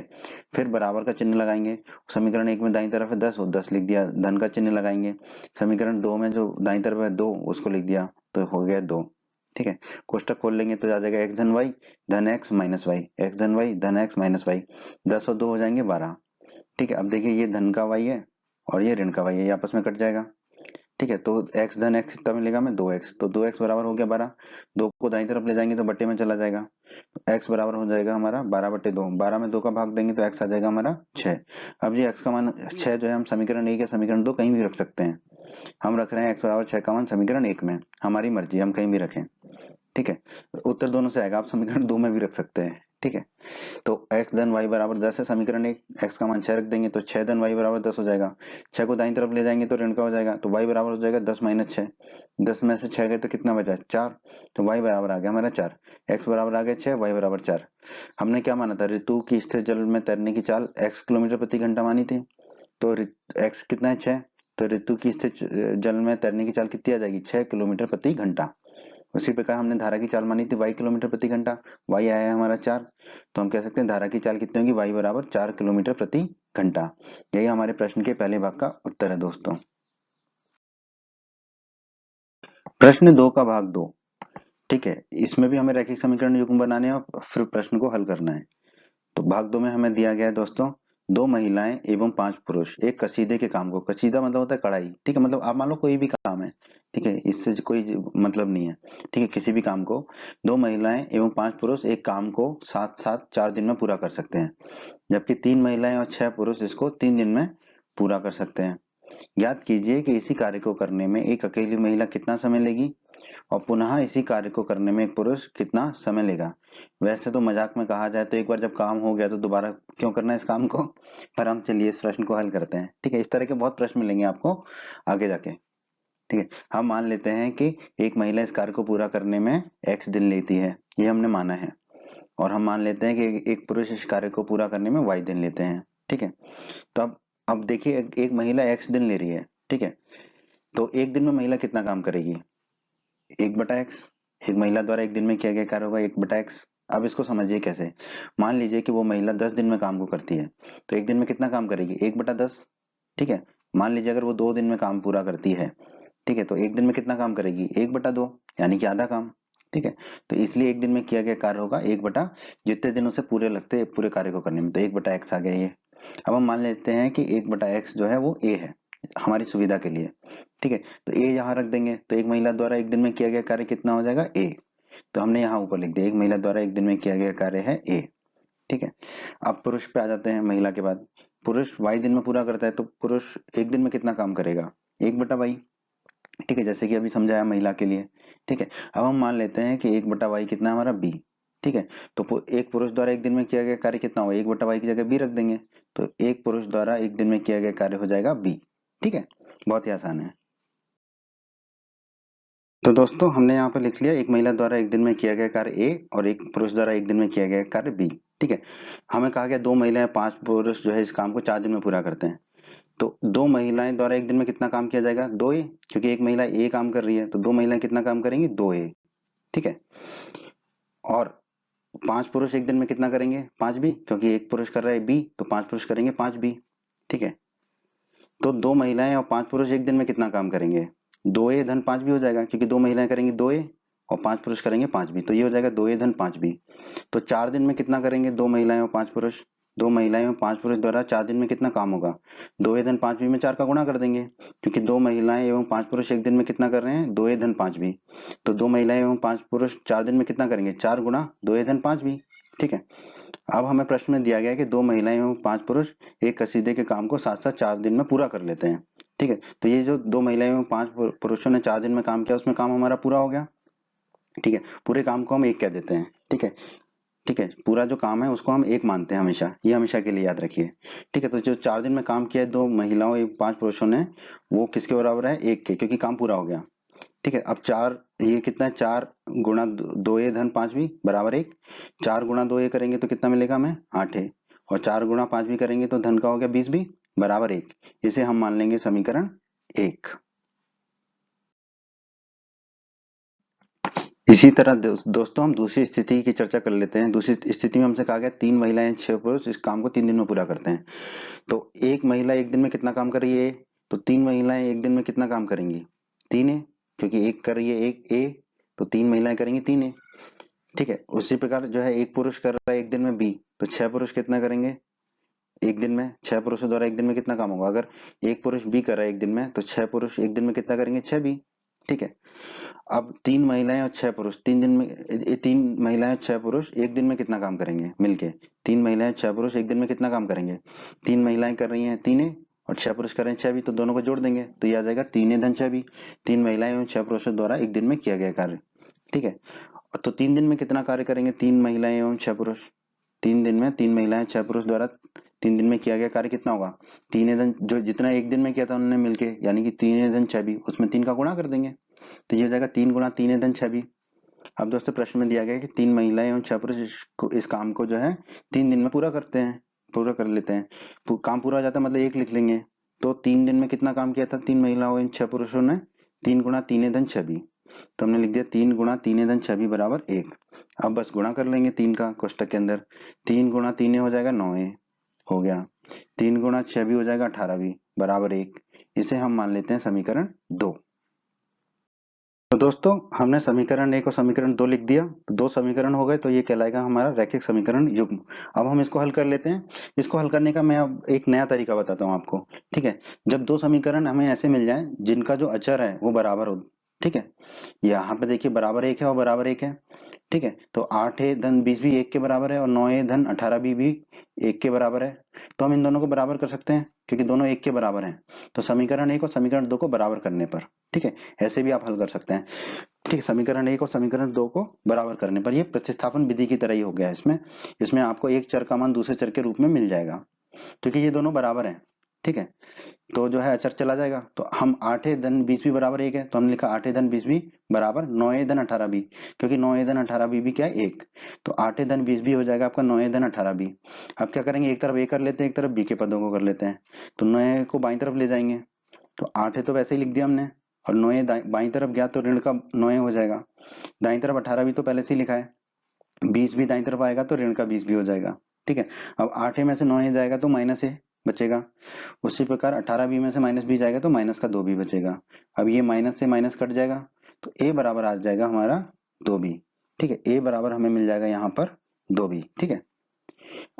फिर बराबर का चिन्ह लगाएंगे। समीकरण 1 में दाईं तरफ है 10, वो 10 लिख दिया, धन का चिन्ह लगाएंगे। समीकरण 2 में जो दाईं तरफ है 2, उसको लिख दिया, तो हो गया 2। ठीक है, कोष्टक खोल लेंगे तो आ जाएगा एक्स धन वाई धन एक्स माइनस वाई, एक्स धन वाई धन एक्स माइनस वाई, 10 और 2 हो जाएंगे 12। ठीक है, अब देखिए ये धन का वाई है और ये ऋण का वाई है, ये आपस में कट जाएगा। ठीक है, तो x धन x कितना मिलेगा हमें 2x, तो 2x बराबर हो गया 12, 2 को दाईं तरफ ले जाएंगे तो बट्टे में चला जाएगा, तो x बराबर हो जाएगा हमारा 12/2, 12 में 2 का भाग देंगे तो x आ जाएगा हमारा 6। अब ये x का मान 6 जो है हम समीकरण 1 या समीकरण 2 कहीं भी रख सकते हैं, हम रख रहे हैं x बराबर 6 का मान समीकरण 1 में, हमारी मर्जी हम कहीं भी रखें। ठीक है, उत्तर दोनों से आएगा, आप समीकरण 2 में भी रख सकते हैं। ठीक है, तो x धन y बराबर 10 है समीकरण 1, x का मान 6 रख देंगे तो 6 धन y बराबर 10 हो जाएगा, 6 को दाईं तरफ ले जाएंगे तो ऋण का हो जाएगा, तो y बराबर हो जाएगा 10 माइनस 6, 10 में से 6 गए तो कितना बचा 4, तो y बराबर आ गया हमारा 4, x बराबर आ गया 6, y बराबर 4। हमने क्या माना था, ऋतु की स्थिर जल में तैरने की चाल x किलोमीटर प्रति घंटा मानी थी, तो x कितना है 6, तो ऋतु की स्थिर जल में तैरने की चाल कितनी आ जाएगी 6 किलोमीटर प्रति घंटा। उसी प्रकार हमने धारा की चाल मानी थी y किलोमीटर प्रति घंटा, y आया है हमारा 4, तो हम कह सकते हैं धारा की चाल कितनी होगी y बराबर 4 किलोमीटर प्रति घंटा। यही हमारे प्रश्न के पहले भाग का उत्तर है दोस्तों। प्रश्न 2 का भाग 2। ठीक है, इसमें भी हमें रैखिक समीकरण युग्म बनाने हैं और फिर प्रश्न को हल करना है। तो भाग 2 में हमें दिया गया है दोस्तों, 2 महिलाएं एवं 5 पुरुष एक कसीदे के काम को, कसीदा मतलब होता है कढ़ाई, ठीक है, मतलब आप मान लो कोई भी काम है, ठीक है, इससे कोई मतलब नहीं है। ठीक है, किसी भी काम को 2 महिलाएं एवं 5 पुरुष एक काम को साथ साथ 4 दिन में पूरा कर सकते हैं, जबकि 3 महिलाएं और 6 पुरुष इसको 3 दिन में पूरा कर सकते हैं। ज्ञात कीजिए कि इसी कार्य को करने में एक अकेली महिला कितना समय लेगी और पुनः इसी कार्य को करने में एक पुरुष कितना समय लेगा। वैसे तो मजाक में कहा जाए तो एक बार जब काम हो गया तो दोबारा क्यों करना है इस काम को, पर हम चलिए इस प्रश्न को हल करते हैं। ठीक है, इस तरह के बहुत प्रश्न मिलेंगे आपको आगे जाके। ठीक है, हम मान लेते हैं कि एक महिला इस कार्य को पूरा करने में x दिन लेती है, ये हमने माना है, और हम मान लेते हैं कि एक पुरुष इस कार्य को पूरा करने में y दिन लेते हैं। ठीक है, तो अब देखिए एक महिला x दिन ले रही है। ठीक है, तो एक दिन में महिला कितना काम करेगी, 1/x, एक महिला द्वारा एक दिन में किया गया कार्य होगा 1/x। अब इसको समझिए कैसे, मान लीजिए कि वो महिला 10 दिन में काम को करती है, तो एक दिन में कितना काम करेगी 1/10। ठीक है, मान लीजिए अगर वो 2 दिन में काम पूरा करती है, ठीक है, तो एक दिन में कितना काम करेगी 1/2, यानी कि आधा काम। ठीक है, तो इसलिए एक दिन में किया गया कार्य होगा 1 जितने दिन उसे पूरे लगते हैं पूरे कार्य को करने में, तो 1/x आ गया ये। अब हम मान लेते हैं कि 1/x जो है वो a है हमारी सुविधा के लिए। ठीक है, तो a यहाँ रख देंगे, तो एक महिला द्वारा एक दिन में किया गया कार्य कितना हो जाएगा a, तो हमने यहाँ ऊपर लिख दिया एक महिला द्वारा एक दिन में किया गया कार्य है a। ठीक है, अब पुरुष पे आ जाते हैं, महिला के बाद पुरुष y दिन में पूरा करता है, तो पुरुष एक दिन में कितना काम करेगा 1/y। ठीक है, जैसे कि अभी समझाया महिला के लिए। ठीक है, अब हम मान लेते हैं कि 1/y कितना है हमारा b। ठीक है, तो एक पुरुष द्वारा एक दिन में किया गया कार्य कितना होगा 1/y की जगह b रख देंगे, तो एक पुरुष द्वारा एक दिन में किया गया कार्य हो जाएगा b। ठीक है, बहुत ही आसान है। तो दोस्तों हमने यहाँ पे लिख लिया एक महिला द्वारा एक दिन में किया गया कार्य A और एक पुरुष द्वारा एक दिन में किया गया कार्य B। ठीक है, हमें कहा गया 2 महिलाएं 5 पुरुष जो है इस काम को 4 दिन में पूरा करते हैं, तो 2 महिलाएं द्वारा एक दिन में कितना काम किया जाएगा 2A, क्योंकि एक महिला A काम कर रही है तो 2 महिलाएं कितना काम करेंगी 2A। ठीक है, और 5 पुरुष एक दिन में कितना करेंगे 5B, क्योंकि एक पुरुष कर रहा है B तो 5 पुरुष करेंगे 5B। ठीक है, तो 2 महिलाएं और 5 पुरुष एक दिन में कितना काम करेंगे 2A धन 5B हो जाएगा, क्योंकि 2 महिलाएं करेंगी 2A और 5 पुरुष करेंगे 5B, तो ये हो जाएगा 2A धन 5B। तो 4 दिन में कितना करेंगे 2 महिलाएं और 5 पुरुष, 2 महिलाएं और 5 पुरुष द्वारा 4 दिन में कितना काम होगा 2A धन 5B में 4 का गुणा कर देंगे, क्योंकि 2 महिलाएं एवं 5 पुरुष एक दिन में कितना कर रहे हैं 2A धन 5B, तो 2 महिलाएं एवं 5 पुरुष 4 दिन में कितना करेंगे 4 गुणा 2A धन 5B। ठीक है, अब हमें प्रश्न में दिया गया है कि 2 महिलाएं एवं 5 पुरुष एक कसीदे के काम को साथ साथ 4 दिन में पूरा कर लेते हैं। ठीक है, तो ये जो 2 महिलाएं एवं 5 पुरुषों ने 4 दिन में काम किया उसमें काम हमारा पूरा हो गया। ठीक है, पूरे काम को हम एक कह देते हैं। ठीक है, ठीक है, पूरा जो काम है उसको हम एक मानते हैं हमेशा, ये हमेशा के लिए याद रखिए। ठीक है, तो जो 4 दिन में काम किया है 2 महिलाओं एवं 5 पुरुषों ने, वो किसके बराबर है 1 के, क्योंकि काम पूरा हो गया। ठीक है, अब 4 ये कितना है 4 गुणा 2A धन 5B बराबर 1, 4 गुणा 2A करेंगे तो कितना मिलेगा हमें 8A, और 4 गुणा 5B करेंगे तो धन का हो गया 20B बराबर 1, इसे हम मान लेंगे समीकरण 1। इसी तरह दोस्तों हम दूसरी स्थिति की चर्चा कर लेते हैं। दूसरी स्थिति में हमसे कहा गया 3 महिलाएं 6 पुरुष इस काम को 3 दिन में पूरा करते हैं, तो एक महिला एक दिन में कितना काम कर रही है, तो 3 महिलाएं एक दिन में कितना काम करेंगी 3A, क्योंकि एक कर रही है एक A तो 3 महिलाएं करेंगी 3 ए, ठीक है। उसी प्रकार जो है एक पुरुष कर रहा है एक दिन में बी, तो 6 पुरुष कितना करेंगे एक दिन में, 6 पुरुषों द्वारा एक दिन में कितना काम होगा। अगर एक पुरुष बी कर रहा है एक दिन में, तो 6 पुरुष एक दिन में कितना करेंगे 6 बी, ठीक है। अब 3 महिलाएं और 6 पुरुष 3 दिन में 3 महिलाएं और 6 पुरुष एक दिन में कितना काम करेंगे मिलके, 3 महिलाएं 6 पुरुष एक दिन में कितना काम करेंगे। 3 महिलाएं कर रही हैं 3 और 6 पुरुष कर रहे हैं 6 भी, तो दोनों को जोड़ देंगे तो ये आ जाएगा 3 धन 6 भी, 3 महिलाएं और 6 पुरुषों द्वारा एक दिन में किया गया कार्य, ठीक है। तो 3 दिन में कितना कार्य करेंगे 3 महिलाएं एवं 6 पुरुष, 3 दिन में 3 महिलाएं 6 पुरुष द्वारा 3 दिन में किया गया कार्य कितना होगा, 3 धन जो जितना एक दिन में किया था उन्होंने मिलके, यानी कि 3 धन 6 भी, उसमें 3 का गुणा कर देंगे, तो ये हो जाएगा 3 गुणा 3 धन 6 भी। अब दोस्तों प्रश्न में दिया गया है कि 3 महिलाएं एवं 6 पुरुष इस काम को जो है 3 दिन में पूरा करते हैं, पूरा कर लेते हैं। काम पूरा हो जाता है मतलब 1 लिख लेंगे, तो 3 दिन में कितना काम किया था 3 महिलाओं एवं 6 पुरुषों ने, 3 गुणा 3 धन 6 भी, तो हमने लिख दिया 3 गुणा 3 धन 6 भी बराबर 1। अब बस गुणा कर लेंगे 3 का कोष्टक के अंदर, 3 गुणा 3 हो जाएगा 9 हो गया, 3 गुणा 6 भी हो जाएगा 18 भी बराबर 1। इसे हम मान लेते हैं समीकरण 2। तो दोस्तों हमने समीकरण 1 और समीकरण 2 लिख दिया, तो 2 समीकरण हो गए, तो ये कहलाएगा हमारा रैखिक समीकरण युग्म। अब हम इसको हल कर लेते हैं। इसको हल करने का मैं अब एक नया तरीका बताता हूँ आपको, ठीक है। जब 2 समीकरण हमें ऐसे मिल जाए जिनका जो अचर है वो बराबर हो, ठीक है। यहाँ पे देखिए बराबर 1 है और बराबर 1 है, ठीक है। तो 8 ए धन 20 भी 1 के बराबर है और 9 ए धन 18 भी 1 के बराबर है, तो हम इन दोनों को बराबर कर सकते हैं क्योंकि दोनों 1 के बराबर हैं। तो समीकरण 1 और समीकरण 2 को बराबर करने पर, ठीक है, ऐसे भी आप हल कर सकते हैं, ठीक है। समीकरण 1 और समीकरण 2 को बराबर करने पर ये प्रतिस्थापन विधि की तरह ही हो गया है। इसमें इसमें आपको एक चर का मान दूसरे चर के रूप में मिल जाएगा क्योंकि ये दोनों बराबर हैं, ठीक है। तो जो है अचर चला जाएगा, तो हम 8 धन 20 भी बराबर 1 है, तो हमने लिखा 8 धन 20 भी बराबर 9 धन 18 भी, क्योंकि 9 धन 18 भी क्या है 1, तो 8 धन 20 भी हो जाएगा आपका 9 धन 18 भी। अब क्या करेंगे एक तरफ ए कर लेते हैं एक तरफ बी के पदों को कर लेते हैं, तो 9 को बाई तरफ ले जाएंगे, तो 8 तो वैसे ही लिख दिया हमने, और 9 बाई तरफ गया तो ऋण का 9 हो जाएगा, दाई तरफ 18 भी तो पहले से ही लिखा है, 20 भी दाई तरफ आएगा तो ऋण का 20 भी हो जाएगा, ठीक है। अब 8 में से 9 जाएगा तो माइनस ए बचेगा, उसी प्रकार 18 बी में से माइनस बी जाएगा तो माइनस का 2 बी बचेगा। अब ये माइनस से माइनस कट जाएगा, तो ए बराबर आ जाएगा हमारा 2 बी, ठीक है। ए बराबर हमें मिल जाएगा यहाँ पर 2 बी, ठीक है।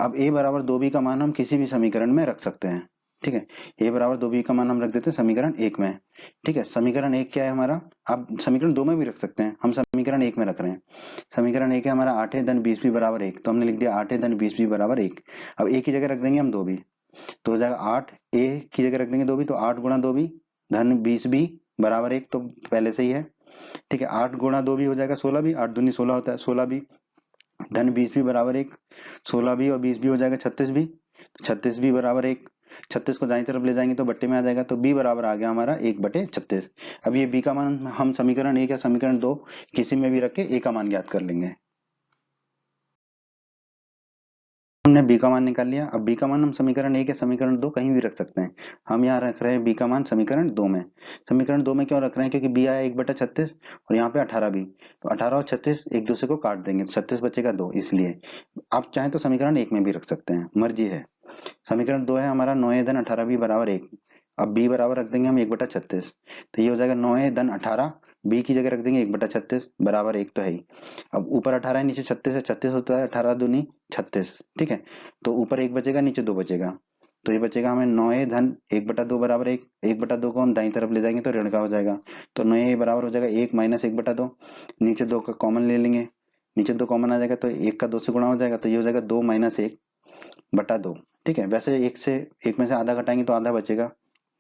अब ए बराबर 2 बी का मान हम किसी भी समीकरण में रख सकते हैं, ठीक है। ए बराबर 2 बी का मान हम रख देते हैं समीकरण 1 में, ठीक है। समीकरण 1 क्या है हमारा, आप समीकरण 2 में भी रख सकते हैं, हम समीकरण 1 में रख रहे हैं। समीकरण 1 है हमारा 8 धन 20 भी बराबर 1, तो हमने लिख दिया 8 धन 20 भी बराबर 1। अब ए की जगह रख देंगे हम 2 बी, तो हो जाएगा 8 ए की जगह रख देंगे 2 बी, तो 8 गुणा 2 बी धन 20 बी बराबर 1, तो पहले से ही है, ठीक है। 8 गुणा 2 बी हो जाएगा 16 बी, 8 दूनी 16 होता है, 16 बी धन 20 भी बराबर 1, 16 भी और 20 भी हो जाएगा 36 भी, तो 36 भी बराबर 1, 36 को दाईं तरफ ले जाएंगे तो बट्टे में आ जाएगा, तो बी बराबर आ गया हमारा 1/36। अब ये बी का मान हम समीकरण 1 या समीकरण 2 किसी में भी रख के ए का मान ज्ञात कर लेंगे। हमने बी का मान निकाल लिया, अब बी का मान हम समीकरण 1 या समीकरण 2 कहीं भी रख सकते हैं। हम यहाँ रख रहे हैं बी का मान समीकरण 2 में। समीकरण 2 में क्यों रख रहे हैं, क्योंकि बी आया 1/36 और यहाँ पे 18 भी, तो 18 और 36 एक दूसरे को काट देंगे, 36 बचेगा 2, इसलिए आप चाहें तो समीकरण 1 में भी रख सकते हैं, मर्जी है। समीकरण 2 है हमारा 9 धन 18 भी बराबर 1, अब बी बराबर रख देंगे हम 1/36, तो ये हो जाएगा 9 धन 18, बी की जगह रख देंगे 1/36 बराबर 1 तो है ही। अब ऊपर 18 है नीचे 36 है, 36 होता है 18 दूनी 36, ठीक है। तो ऊपर 1 बचेगा नीचे 2 बचेगा, तो ये बचेगा हमें 9 धन 1/2 बराबर 1, 1/2 को हम दाईं तरफ ले जाएंगे तो ऋण का हो जाएगा, तो 9 बराबर हो जाएगा 1 माइनस 1/2, नीचे 2 का कॉमन ले लेंगे, नीचे 2 कॉमन आ जाएगा तो 1 का 2 से गुणा हो जाएगा, तो ये हो जाएगा 2 माइनस 1/2, ठीक है। वैसे 1 में से आधा घटाएंगे तो आधा बचेगा,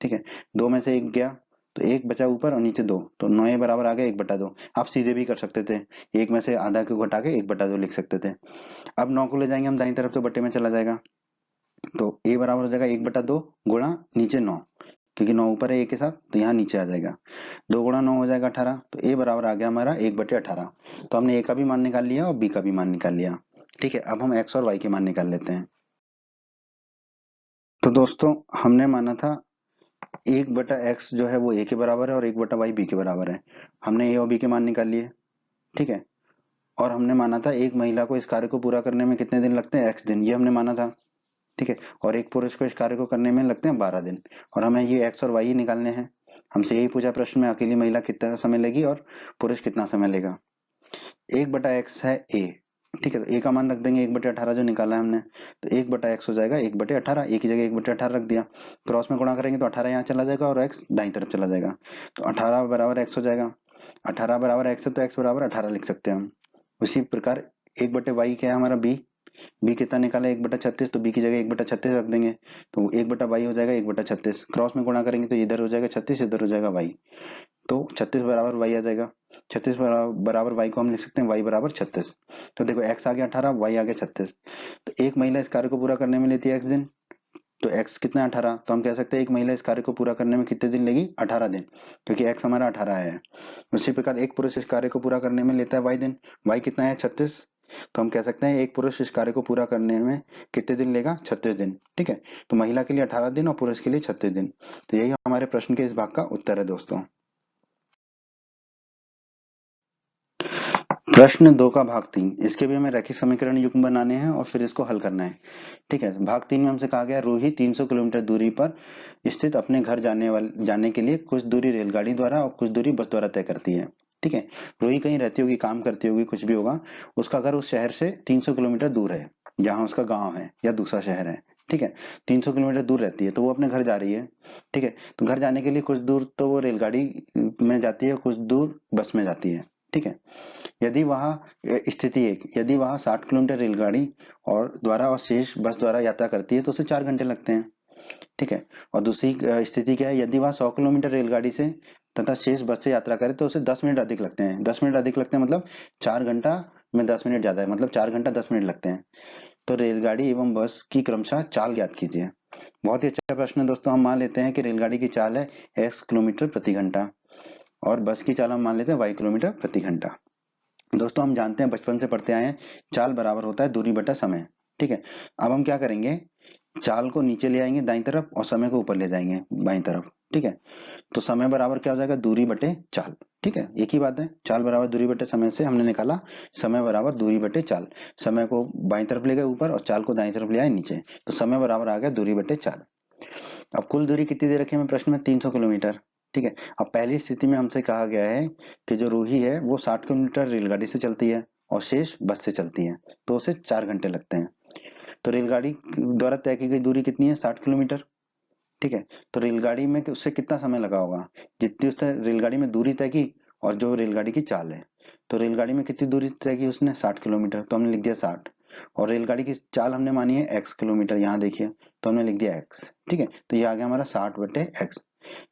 ठीक है। 2 में से 1 गया तो 1 बचा ऊपर और नीचे 2, तो 9 बराबर आ गया 1/2। आप सीधे भी कर सकते थे, 1 में से आधा को घटा के 1/2 लिख सकते थे। अब 9 को ले जाएंगे हम दाईं तरफ तो बट्टे में चला जाएगा, तो a बराबर हो जाएगा 1/2 गुणा नीचे 9, क्योंकि 9 ऊपर है a के साथ तो यहाँ नीचे आ जाएगा, 2 गुणा 9 हो जाएगा 18, तो a बराबर आ गया हमारा 1/18। तो हमने a का भी मान निकाल लिया और b का भी मान निकाल लिया, ठीक है। अब हम x और y के मान निकाल लेते हैं। तो दोस्तों हमने माना था 1/x जो है वो a के बराबर है और 1/y b के बराबर है। हमने a और b के मान निकाल लिए, ठीक है। और हमने माना था एक महिला को इस कार्य को पूरा करने में कितने दिन लगते हैं, x दिन, ये हमने माना था, ठीक है। और एक पुरुष को इस कार्य को करने में लगते हैं 12 दिन, और हमें ये x और y ही निकालने हैं। हमसे यही पूछा प्रश्न में, अकेली महिला कितना समय लेगी और पुरुष कितना समय लेगा। 1/x है a, ठीक है, तो a का मान रख देंगे 1/18 जो निकाला है हमने, तो 1/x हो जाएगा 1/18, a की जगह 1/18 रख दिया, क्रॉस में गुणा करेंगे तो 18 यहाँ चला जाएगा और x दाईं तरफ चला जाएगा, तो 18 बराबर x हो जाएगा। 18 बराबर x है तो x बराबर 18 लिख सकते हैं हम। उसी प्रकार 1/y क्या है हमारा b कितना निकाला 1/36, तो b की जगह 1/36 रख देंगे, तो 1/y हो जाएगा 1/36, क्रॉस में गुणा करेंगे तो इधर हो जाएगा 36, इधर हो जाएगा y, तो 36 बराबर y आ जाएगा। 36 बराबर y को हम लिख सकते हैं y बराबर 36। तो देखो x आ गया 18, y आ गया 36, तो एक महिला इस कार्य को पूरा करने में लेती है x दिन, तो x कितना है 18, तो हम कह सकते हैं एक महिला इस कार्य को पूरा करने में कितने दिन लेगी 18 दिन, क्योंकि x हमारा 18 है। उसी प्रकार एक पुरुष इस कार्य को पूरा करने में लेता है y दिन, y कितना है 36, तो हम कह सकते हैं एक पुरुष इस कार्य को पूरा करने में कितने दिन लेगा 36 दिन, ठीक है। तो महिला के लिए 18 दिन और पुरुष के लिए 36 दिन। तो यही हमारे प्रश्न के इस भाग का उत्तर है दोस्तों। प्रश्न 2 का भाग 3, इसके भी हमें रैखिक समीकरण युग्म बनाने हैं और फिर इसको हल करना है, ठीक है। भाग 3 में हमसे कहा गया रूही 300 किलोमीटर दूरी पर स्थित अपने घर जाने के लिए कुछ दूरी रेलगाड़ी द्वारा और कुछ दूरी बस द्वारा तय करती है, ठीक है। रूही कहीं रहती होगी, काम करती होगी, कुछ भी होगा, उसका घर उस शहर से 300 किलोमीटर दूर है, जहाँ उसका गाँव है या दूसरा शहर है, ठीक है। 300 किलोमीटर दूर रहती है, तो वो अपने घर जा रही है, ठीक है। तो घर जाने के लिए कुछ दूर तो वो रेलगाड़ी में जाती है, कुछ दूर बस में जाती है, ठीक है। यदि वहां स्थिति एक, यदि वहां 60 किलोमीटर रेलगाड़ी और द्वारा और शेष बस द्वारा यात्रा करती है तो उसे 4 घंटे लगते हैं, ठीक है। और दूसरी स्थिति क्या है, यदि वह 100 किलोमीटर रेलगाड़ी से तथा शेष बस से यात्रा करे तो उसे 10 मिनट अधिक लगते हैं। 10 मिनट अधिक लगते हैं मतलब 4 घंटा में 10 मिनट ज्यादा है, मतलब 4 घंटा 10 मिनट लगते हैं। तो रेलगाड़ी एवं बस की क्रमशः चाल ज्ञात कीजिए। बहुत ही अच्छा प्रश्न है दोस्तों। हम मान लेते हैं कि रेलगाड़ी की चाल है x किलोमीटर प्रति घंटा और बस की चाल हम मान लेते हैं y किलोमीटर प्रति घंटा। दोस्तों हम जानते हैं, बचपन से पढ़ते आए हैं, चाल बराबर होता है दूरी बटा समय, ठीक है। अब हम क्या करेंगे, चाल को नीचे ले आएंगे दाईं तरफ और समय को ऊपर ले जाएंगे बाईं तरफ, ठीक है। तो समय बराबर क्या हो जाएगा, दूरी बटे चाल, ठीक है। एक ही बात है, चाल बराबर दूरी बटे समय से हमने निकाला समय बराबर दूरी बटे चाल। समय को बाईं तरफ ले गए ऊपर और चाल को दाईं तरफ ले आए नीचे, तो समय बराबर आ गया दूरी बटे चाल। अब कुल दूरी कितनी दे रखी है हमें प्रश्न में, 300 किलोमीटर, ठीक है। अब पहली स्थिति में हमसे कहा गया है कि जो रूही है वो 60 किलोमीटर रेलगाड़ी से चलती है और शेष बस से चलती है, तो उसे 4 घंटे लगते हैं। तो रेलगाड़ी द्वारा तय की गई दूरी कितनी है, 60 किलोमीटर, ठीक है। तो रेलगाड़ी में उससे कितना समय लगा होगा, जितनी उसने रेलगाड़ी में दूरी तय की और जो रेलगाड़ी की चाल है, तो रेलगाड़ी में कितनी दूरी तय की उसने 60 किलोमीटर, तो हमने लिख दिया 60, और रेलगाड़ी की चाल हमने मानी है x किलोमीटर, यहाँ देखिए, तो हमने लिख दिया x, ठीक है। तो ये आ गया हमारा 60/x,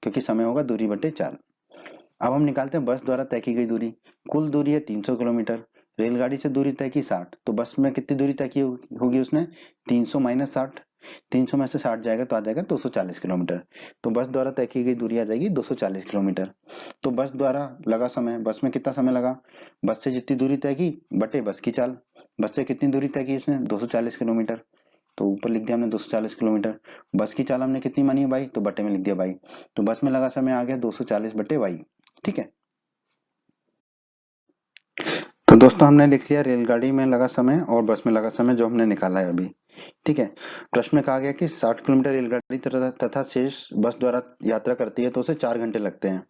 क्योंकि समय होगा दूरी बटे चाल। अब हम निकालते हैं बस द्वारा तय की गई दूरी। कुल दूरी है 300 किलोमीटर, रेलगाड़ी से दूरी तय की 60, तो बस में कितनी दूरी तय की होगी उसने, 300 माइनस 60, 300 में से 60 जाएगा तो आ जाएगा 240 किलोमीटर। तो बस द्वारा तय की गई दूरी आ जाएगी 240 किलोमीटर। तो बस द्वारा लगा समय, बस में कितना समय लगा, बस से जितनी दूरी तय की बटे बस की चाल, बस से कितनी दूरी तय की इसने 240 किलोमीटर, तो ऊपर लिख दिया हमने 240 किलोमीटर। बस की चाल हमने कितनी मानी है बाई, तो बटे में लिख दिया बाई, तो बस में लगा समय आ गया 240/y, ठीक है। तो दोस्तों हमने लिख लिया रेलगाड़ी में लगा समय और बस में लगा समय जो हमने निकाला है अभी, ठीक है। प्रश्न में कहा गया कि 60 किलोमीटर रेलगाड़ी तथा शेष बस द्वारा यात्रा करती है तो उसे 4 घंटे लगते हैं।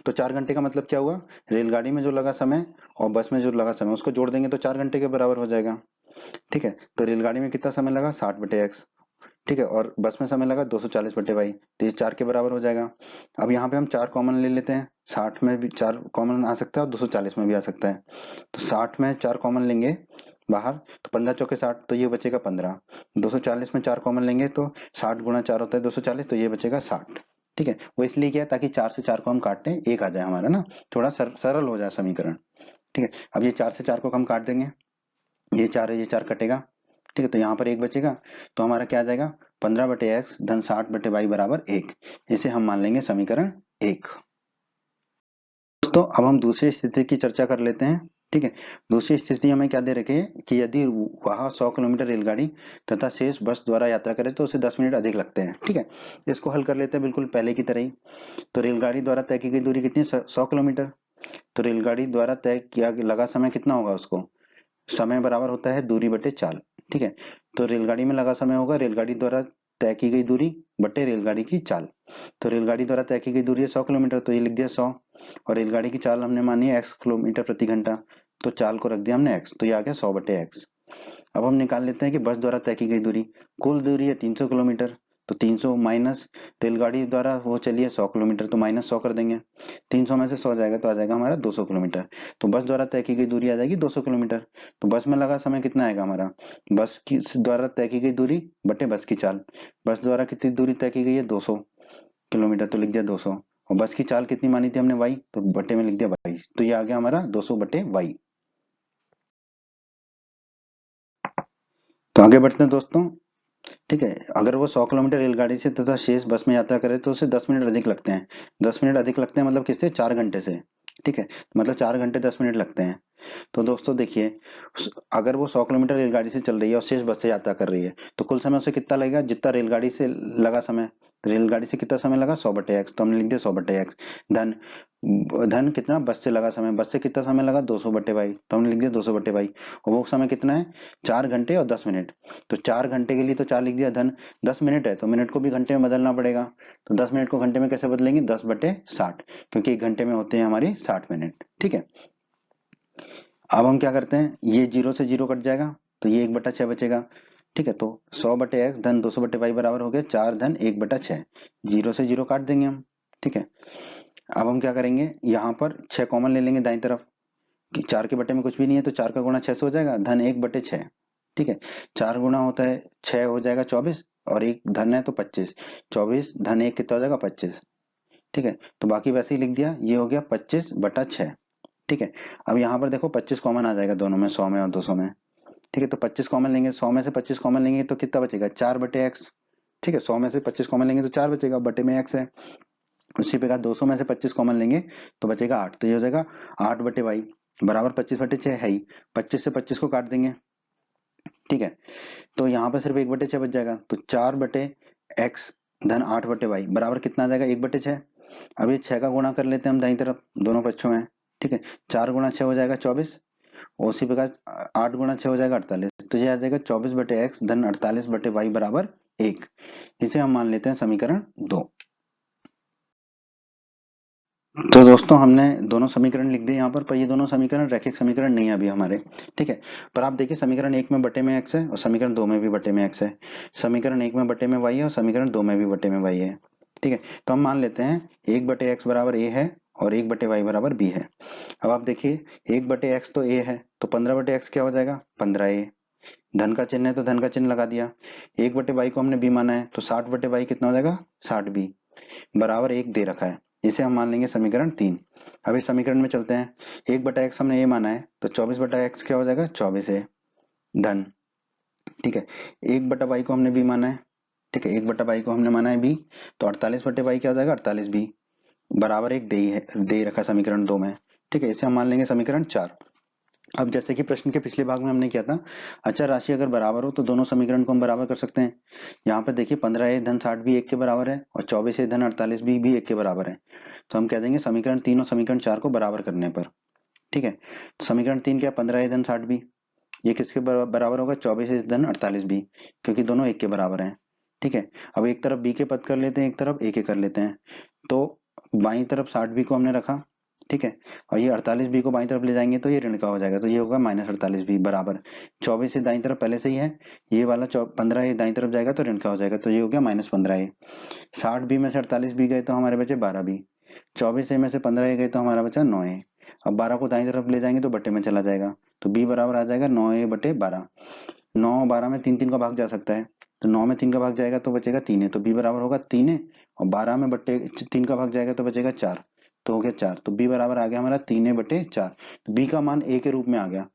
तो 4 घंटे का मतलब क्या हुआ, रेलगाड़ी में जो लगा समय और बस में जो लगा समय उसको जोड़ देंगे तो 4 घंटे के बराबर हो जाएगा, ठीक है। तो रेलगाड़ी में कितना समय लगा 60/x, ठीक है, और बस में समय लगा 240/y, तो ये 4 के बराबर हो जाएगा। अब यहाँ पे हम 4 कॉमन ले लेते हैं, 60 में भी 4 कॉमन आ सकता है और 240 में भी आ सकता है। तो 60 में 4 कॉमन लेंगे बाहर तो 15 चौके 60, तो ये बचेगा 15। 240 में 4 कॉमन लेंगे तो 60 गुणा 4 होता है 240, तो ये बचेगा 60, ठीक है। वो इसलिए किया ताकि 4 से 4 को हम काट लें, एक आ जाए हमारा ना, थोड़ा सरल हो जाए समीकरण, ठीक है। अब ये 4 से 4 को हम काट देंगे, ये 4 है, ये 4 कटेगा, ठीक है। तो यहाँ पर 1 बचेगा, तो हमारा क्या आ जाएगा 15/x धन 60/y बराबर 1। इसे हम मान लेंगे समीकरण 1। दोस्तों अब हम दूसरी स्थिति की चर्चा कर लेते हैं, ठीक है। दूसरी स्थिति हमें क्या दे रखी है कि यदि वहां 100 किलोमीटर रेलगाड़ी तथा शेष बस द्वारा यात्रा करे तो उसे 10 मिनट अधिक लगते हैं, ठीक है। इसको हल कर लेते हैं बिल्कुल पहले की तरह ही। तो रेलगाड़ी द्वारा तय की गई दूरी कितनी है 100 किलोमीटर, तो रेलगाड़ी द्वारा तय किया लगा समय कितना होगा, उसको समय बराबर होता है दूरी बटे चाल, ठीक है। तो रेलगाड़ी में लगा समय होगा रेलगाड़ी द्वारा तय की गई दूरी बटे रेलगाड़ी की चाल। तो रेलगाड़ी द्वारा तय की गई दूरी है 100 किलोमीटर, तो ये लिख दिया 100, और रेलगाड़ी की चाल हमने मानी है x किलोमीटर प्रति घंटा, तो चाल को रख दिया हमने x, तो ये आ गया 100 बटे x। अब हम निकाल लेते हैं कि बस द्वारा तय की गई दूरी, कुल दूरी है 300 किलोमीटर, तो 300 माइनस रेलगाड़ी द्वारा वो चली है 100 किलोमीटर, तो माइनस 100 कर देंगे। 300 में से 100 जाएगा तो आ जाएगा हमारा 200 किलोमीटर। तो बस द्वारा तय की गई दूरी आ जाएगी 200 किलोमीटर। तो बस में लगा समय कितना आएगा हमारा, बस की द्वारा तय की गई दूरी बटे बस की चाल। बस द्वारा कितनी दूरी तय की गई है 200 किलोमीटर, तो लिख दिया 200, और बस की चाल कितनी मानी थी हमने y, तो बटे में लिख दिया y, तो ये आ गया हमारा 200 बटे y। तो आगे बढ़ते हैं दोस्तों। ठीक है, अगर वो 100 किलोमीटर रेलगाड़ी से तथा शेष बस में यात्रा करे तो उसे 10 मिनट अधिक लगते हैं। 10 मिनट अधिक लगते हैं मतलब किससे, 4 घंटे से। ठीक है, मतलब 4 घंटे 10 मिनट लगते हैं। तो दोस्तों देखिए, अगर वो 100 किलोमीटर रेलगाड़ी से चल रही है और शेष बस से यात्रा कर रही है, तो कुल समय उसे कितना लगेगा, जितना रेलगाड़ी से लगा समय। रेलगाड़ी से कितना समय लगा, 100 बटे एक्स, तो हमने लिख दिया 100 बटे एक्स। धन धन कितना, बस से लगा समय, बस से कितना समय लगा 200 बटे वाई, तो हमने लिख दिया 200 बटे वाई। और वो समय कितना है, 4 घंटे और 10 मिनट। तो 4 घंटे के लिए तो 4 लिख दिया, धन 10 मिनट है तो मिनट को भी घंटे में बदलना पड़ेगा। तो 10 मिनट को घंटे में कैसे बदलेंगे, 10 बटे 60, क्योंकि एक घंटे में होते हैं हमारे 60 मिनट। ठीक है, अब हम क्या करते हैं, ये जीरो से जीरो कट जाएगा, तो ये 1/6 बचेगा। ठीक है, तो 100 बटे एक्स धन 200 बटे वाई बराबर हो गया 4 धन 1/6। जीरो से जीरो काट देंगे हम। ठीक है, अब हम क्या करेंगे, यहाँ पर 6 कॉमन ले लेंगे दाईं तरफ, कि 4 के बटे में कुछ भी नहीं है, तो 4 का गुणा 6 से हो जाएगा, धन 1/6। ठीक है, 4 गुणा होता है 6 हो जाएगा 24, और एक धन है तो 25, 24 धन 1 कितना हो जाएगा 25। ठीक है, तो बाकी वैसे ही लिख दिया, ये हो गया 25/6। ठीक है, अब यहाँ पर देखो 25 कॉमन आ जाएगा दोनों में, 100 में और 200 में। ठीक है, तो 25 कॉमन लेंगे, 100 में से 25 कॉमन लेंगे तो कितना बचेगा, 4 बटे एक्स। ठीक है, 100 में से 25 कॉमन लेंगे तो 4 बचेगा, बटे में एक्स है। उसी प्रकार 200 में से 25 कॉमन लेंगे तो बचेगा 8, तो ये हो जाएगा 8 बटे वाई बराबर 25/6 है ही। 25 से 25 को काट देंगे। ठीक है, तो यहाँ पर सिर्फ 1/6 बच जाएगा, तो 4 बटे एक्स धन 8 बटे वाई बराबर कितना आ जाएगा, 1/6। अब ये 6 का गुणा कर लेते हैं हम दाईं तरफ दोनों पक्षों में। ठीक है, 4 गुणा 6 हो जाएगा 24, और उसी प्रकार 8 गुणा 6 हो जाएगा 48, तो ये आ जाएगा 24 बटे एक्स धन 48 बटे वाई बराबर 1। इसे हम मान लेते हैं समीकरण 2। तो दोस्तों हमने दोनों समीकरण लिख दिए यहाँ पर ये दोनों समीकरण रैखिक समीकरण नहीं है अभी हमारे। ठीक है, पर आप देखिए समीकरण 1 में बटे में x है और समीकरण 2 में भी बटे में x है। समीकरण 1 में बटे में y है और समीकरण 2 में भी बटे में y है। ठीक है, तो हम मान लेते हैं 1 बटे x बराबर a है और 1 बटे y बराबर b है। अब आप देखिए 1 बटे x तो a है, तो 15 बटे x क्या हो जाएगा, 15a। धन का चिन्ह है तो धन का चिन्ह लगा दिया। 1 बटे y को हमने b माना है, तो 60 बटे y कितना हो जाएगा, 60b बराबर 1 दे रखा है। इसे हम मान लेंगे समीकरण 3। अब इस समीकरण में चलते हैं, 1 बटा एक्स हमने ये माना है, तो 24 बटा एक्स क्या हो जाएगा, 24 है धन। ठीक है, 1 बटा वाई को हमने बी माना है। ठीक है, 1 बटा वाई को हमने माना है बी, तो 48 बटे वाई क्या हो जाएगा, 48b बराबर 1 दे रखा समीकरण 2 में। ठीक है, इसे हम मान लेंगे समीकरण 4। अब जैसे कि प्रश्न के पिछले भाग में हमने किया था, अचर राशि अगर बराबर हो तो दोनों समीकरण को हम बराबर कर सकते हैं। यहाँ पर देखिए 15a धन 60 भी 1 के बराबर है और 24a धन 48 भी 1 के बराबर है। तो हम कह देंगे समीकरण 3 और समीकरण 4 को बराबर करने पर। ठीक है, तो समीकरण 3 क्या, 15a धन 60 भी, ये किसके बराबर होगा, 24a धन 48 भी, क्योंकि दोनों 1 के बराबर हैं। ठीक है, अब एक तरफ b के पद कर लेते हैं, एक तरफ a के कर लेते हैं। तो बाईं तरफ 60b को हमने रखा। ठीक है, और ये 48b को बाईं तरफ ले जाएंगे तो ये ऋण का हो जाएगा, तो ये होगा -48b बराबर 24 से दाईं तरफ पहले से ही है, ये वाला 15 ये दाईं तरफ जाएगा तो ऋण का हो जाएगा, तो ये हो गया -15a। 60b में से 48b गए तो हमारे बचे 12b, 24a में से 15a गए तो हमारा बचा 9a। अब 12 को दाईं तरफ ले जाएंगे तो बटे में चला जाएगा, तो b बराबर आ जाएगा 9a बटे 12। 9 12 में 3 3 का भाग जा सकता है, तो 9 में 3 का भाग जाएगा तो बचेगा 3a, तो b बराबर होगा 3a, और 12 में बटे 3 का भाग जाएगा तो बचेगा 4, तो हो गया 4, तो b बराबर आ गया हमारा 3a बटे 4। तो b का मान a के रूप में आ गया।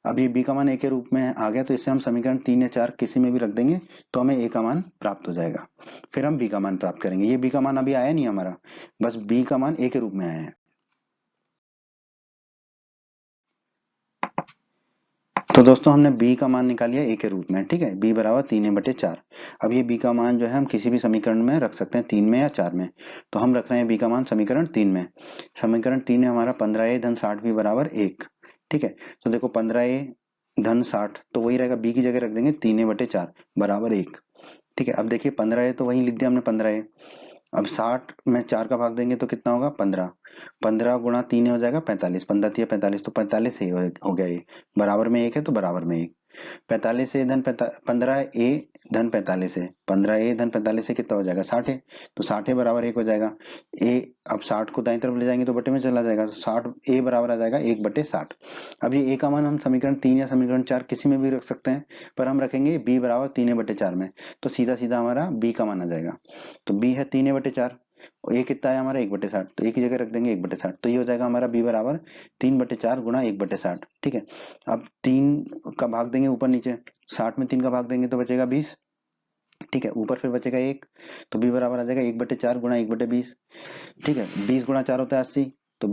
अब ये b का मान a के रूप में आ गया, तो इसे हम समीकरण 3 या 4 किसी में भी रख देंगे तो हमें a का मान प्राप्त हो जाएगा। फिर हम b का मान प्राप्त करेंगे, ये b का मान अभी आया नहीं हमारा, बस b का मान a के रूप में आया है। तो दोस्तों हमने b का मान निकाल लिया a के रूप में। ठीक है, b बराबर 3a बटे 4। अब ये b का मान जो है हम किसी भी समीकरण में रख सकते हैं, 3 में या 4 में। तो हम रख रहे हैं b का मान समीकरण 3 में। समीकरण 3 है हमारा 15a धन 60 b बराबर 1। ठीक है, तो देखो 15a धन 60 तो वही रहेगा, b की जगह रख देंगे 3a बटे 4 बराबर 1। ठीक है, अब देखिए 15 है तो वही लिख दिया हमने 15 है। अब 60 में 4 का भाग देंगे तो कितना होगा 15। 15 गुणा 3 हो जाएगा 45, 15 तिया 45, तो 45 ही हो गया ये। बराबर में एक है तो बराबर में एक। 45 से धन 15 ए धन 45 है, 15 ए धन 45 से कितना हो जाएगा 60 है, तो 60 ए बराबर एक हो जाएगा। ए अब 60 को दाईं तरफ ले जाएंगे तो बटे में चला जाएगा, तो 60 ए बराबर आ जाएगा 1/60। अब ये ए का मान हम समीकरण 3 या समीकरण 4 किसी में भी रख सकते हैं, पर हम रखेंगे बी बराबर 3/4 में, तो सीधा सीधा हमारा बी का मान आ जाएगा। तो बी है 3/4 और ए कितना है हमारा 1/60, तो ए की जगह रख देंगे 1/60, तो ये हो जाएगा हमारा बी बराबर 3/4 गुणा 1/60। ठीक है, अब 3 का भाग देंगे ऊपर नीचे, 60 में 3 का भाग देंगे तो बचेगा 20। ठीक है, ऊपर फिर बचेगा 1, तो बी बराबर आ जाएगा 1/4 गुणा 1/20। ठीक है, 20 गुणा 4 होता है 80, तो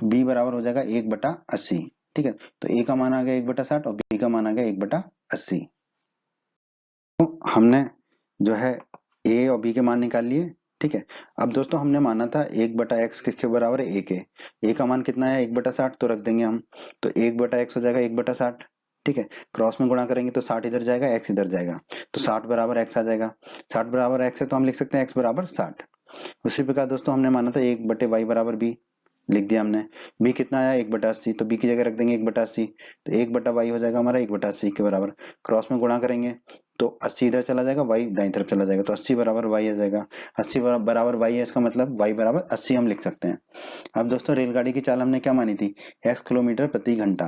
बी बराबर हो जाएगा 1/80। ठीक है, तो ए का मान आ गया 1/60 और बी का मान आ गया 1/80। तो हमने जो है ए और बी के मान निकाल लिए। ठीक है, अब दोस्तों हमने माना था 1/x किसके बराबर है, ए के। ए का मान कितना है 1/60, तो रख देंगे हम, तो 1/x हो जाएगा 1/60। ठीक है, क्रॉस में गुणा करेंगे तो 60 इधर जाएगा, x इधर जाएगा, तो 60 बराबर x आ जाएगा। 60 बराबर x है तो हम लिख सकते हैं x बराबर 60। उसी प्रकार दोस्तों हमने माना था 1/y बराबर b, लिख दिया हमने। b कितना आया 1/80, तो b की जगह रख देंगे 1/80, तो 1/y हो जाएगा हमारा 1/80 के बराबर। क्रॉस में गुणा करेंगे तो 80 इधर चला जाएगा, y दाईं तरफ चला जाएगा, तो 80 बराबर y आ जाएगा। 80 बराबर y है, इसका मतलब y बराबर 80 हम लिख सकते हैं। अब दोस्तों रेलगाड़ी की चाल हमने क्या मानी थी, x किलोमीटर प्रति घंटा।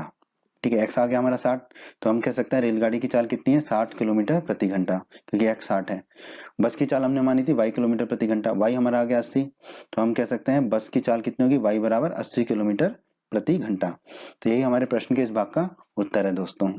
ठीक है, x आ गया हमारा 60, तो हम कह सकते हैं रेलगाड़ी की चाल कितनी है 60 किलोमीटर प्रति घंटा, क्योंकि x 60 है। बस की चाल हमने मानी थी y किलोमीटर प्रति घंटा, y हमारा आ गया 80, तो हम कह सकते हैं बस की चाल कितनी होगी, y बराबर 80 किलोमीटर प्रति घंटा। तो यही हमारे प्रश्न के इस भाग का उत्तर है दोस्तों।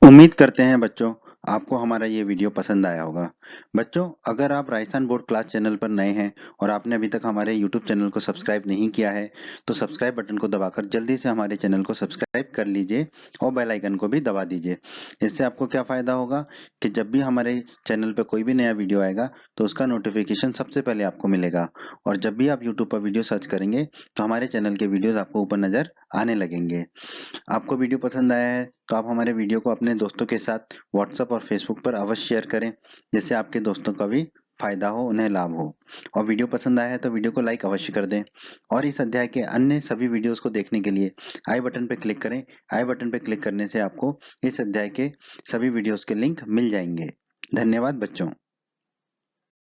उम्मीद करते हैं बच्चों आपको हमारा ये वीडियो पसंद आया होगा। बच्चों, अगर आप राजस्थान बोर्ड क्लास चैनल पर नए हैं और आपने अभी तक हमारे YouTube चैनल को सब्सक्राइब नहीं किया है, तो सब्सक्राइब बटन को दबाकर जल्दी से हमारे चैनल को सब्सक्राइब कर लीजिए और बेल आइकन को भी दबा दीजिए। इससे आपको क्या फायदा होगा कि जब भी हमारे चैनल पर कोई भी नया वीडियो आएगा तो उसका नोटिफिकेशन सबसे पहले आपको मिलेगा, और जब भी आप YouTube पर वीडियो सर्च करेंगे तो हमारे चैनल के वीडियोज आपको ऊपर नजर आने लगेंगे। आपको वीडियो पसंद आया है तो आप हमारे वीडियो को अपने दोस्तों के साथ व्हाट्सएप और फेसबुक पर अवश्य शेयर करें, जिससे आपके दोस्तों का भी फायदा हो, उन्हें लाभ हो। और वीडियो पसंद आया है तो वीडियो को लाइक अवश्य कर दें, और इस अध्याय के अन्य सभी वीडियोस को देखने के लिए आई बटन पर क्लिक करें। आई बटन पर क्लिक करने से आपको इस अध्याय के सभी वीडियोस के लिंक मिल जाएंगे। धन्यवाद बच्चों।